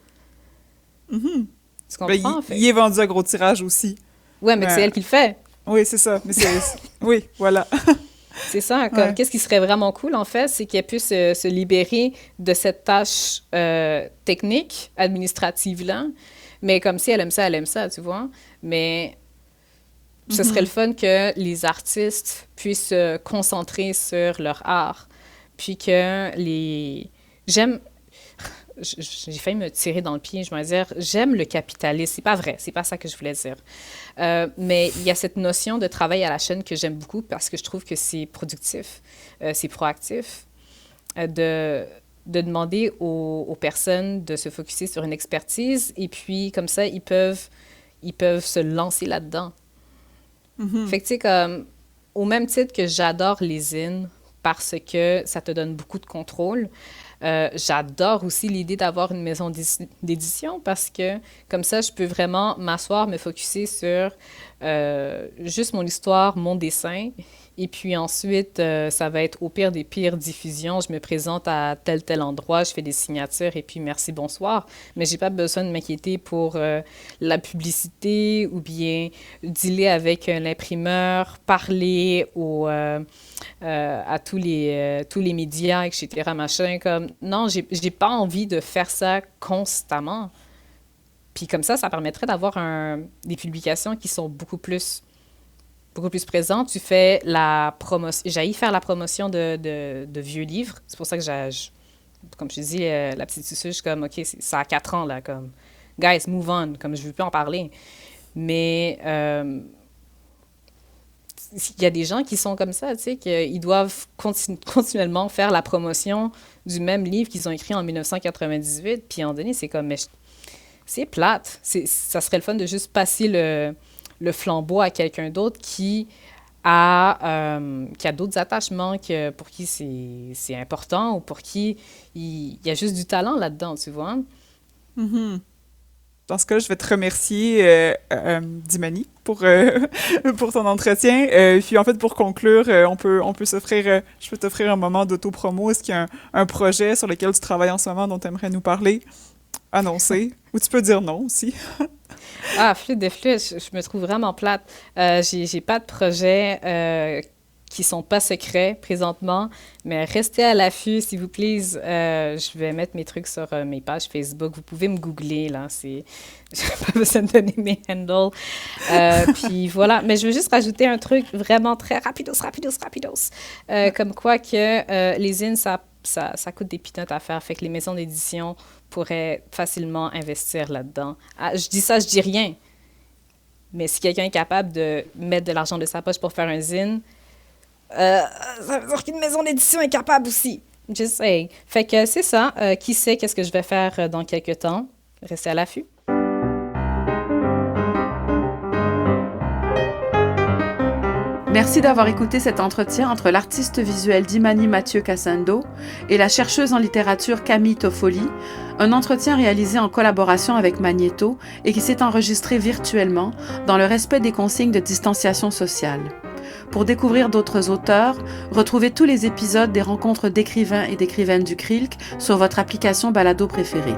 Mhm. Tu Ben, comprends? il Fait est vendu à gros tirage aussi. ouais, mais c'est Mais, elle qui le fait. oui, c'est ça. Mais oui, voilà. C'est ça, comme Ouais. qu'est-ce qui serait vraiment cool en fait, c'est qu'elle puisse se libérer de cette tâche technique, administrative-là. Mais comme si elle aime ça, tu vois. Mais ce serait le Mhm. fun que les artistes puissent se concentrer sur leur art. Puis que les... J'aime... J'ai failli me tirer dans le pied, je vais dire, j'aime le capitalisme. C'est pas vrai, c'est pas ça que je voulais dire. Mais il y a cette notion de travail à la chaîne que j'aime beaucoup parce que je trouve que c'est productif, c'est proactif, de demander aux personnes de se focusser sur une expertise et puis comme ça, ils peuvent se lancer là-dedans. Mhm. Fait que tu sais, comme, au même titre que j'adore les zines parce que ça te donne beaucoup de contrôle, j'adore aussi l'idée d'avoir une maison d'édition parce que comme ça, je peux vraiment m'asseoir, me focusser sur juste mon histoire, mon dessin. Et puis ensuite, ça va être au pire des pires diffusions. Je me présente à tel endroit, je fais des signatures et puis merci, bonsoir. Mais j'ai pas besoin de m'inquiéter pour la publicité ou bien dealer avec l'imprimeur, parler à tous les médias, etc., machin, comme, non, j'ai pas envie de faire ça constamment. Puis comme ça permettrait d'avoir des publications qui sont beaucoup plus présentes. Tu fais la promotion, j'ai faire la promotion de vieux livres. C'est pour ça que comme je te dis, la petite Susu, je suis comme, OK, ça a 4 ans, là, comme, guys, move on, comme je veux plus en parler. Mais il y a des gens qui sont comme ça, tu sais, qu'ils doivent continuellement faire la promotion du même livre qu'ils ont écrit en 1998. Puis à un moment donné, c'est comme, mais c'est plate. Ça serait le fun de juste passer le flambeau à quelqu'un d'autre qui qui a d'autres attachements pour qui c'est important ou pour qui il y a juste du talent là-dedans, tu vois. Mhm. Dans ce cas, je vais te remercier, Dimani, pour ton entretien. Puis en fait, pour conclure, on peut s'offrir, je peux t'offrir un moment d'auto-promo. Est-ce qu'il y a un projet sur lequel tu travailles en ce moment dont tu aimerais nous parler, annoncer? Ou tu peux dire non aussi. Ah, flûte de flûte, je me trouve vraiment plate. J'ai pas de projet qui sont pas secrets présentement, mais restez à l'affût, s'il vous plaît. Je vais mettre mes trucs sur mes pages Facebook. Vous pouvez me googler, là. J'ai pas besoin de donner mes handles. Puis voilà. Mais je veux juste rajouter un truc vraiment très rapidos. Comme quoi que les zines, ça coûte des pinottes à faire. Fait que les maisons d'édition pourraient facilement investir là-dedans. Ah, je dis ça, je dis rien. Mais si quelqu'un est capable de mettre de l'argent de sa poche pour faire un zine, ça veut dire qu'une maison d'édition est capable aussi. Just saying. Fait que c'est ça. Qui sait qu'est-ce que je vais faire dans quelques temps? Restez à l'affût. Merci d'avoir écouté cet entretien entre l'artiste visuel Dimani Mathieu Cassando et la chercheuse en littérature Camille Toffoli, un entretien réalisé en collaboration avec Magnéto et qui s'est enregistré virtuellement dans le respect des consignes de distanciation sociale. Pour découvrir d'autres auteurs, retrouvez tous les épisodes des rencontres d'écrivains et d'écrivaines du CRILC sur votre application balado préférée.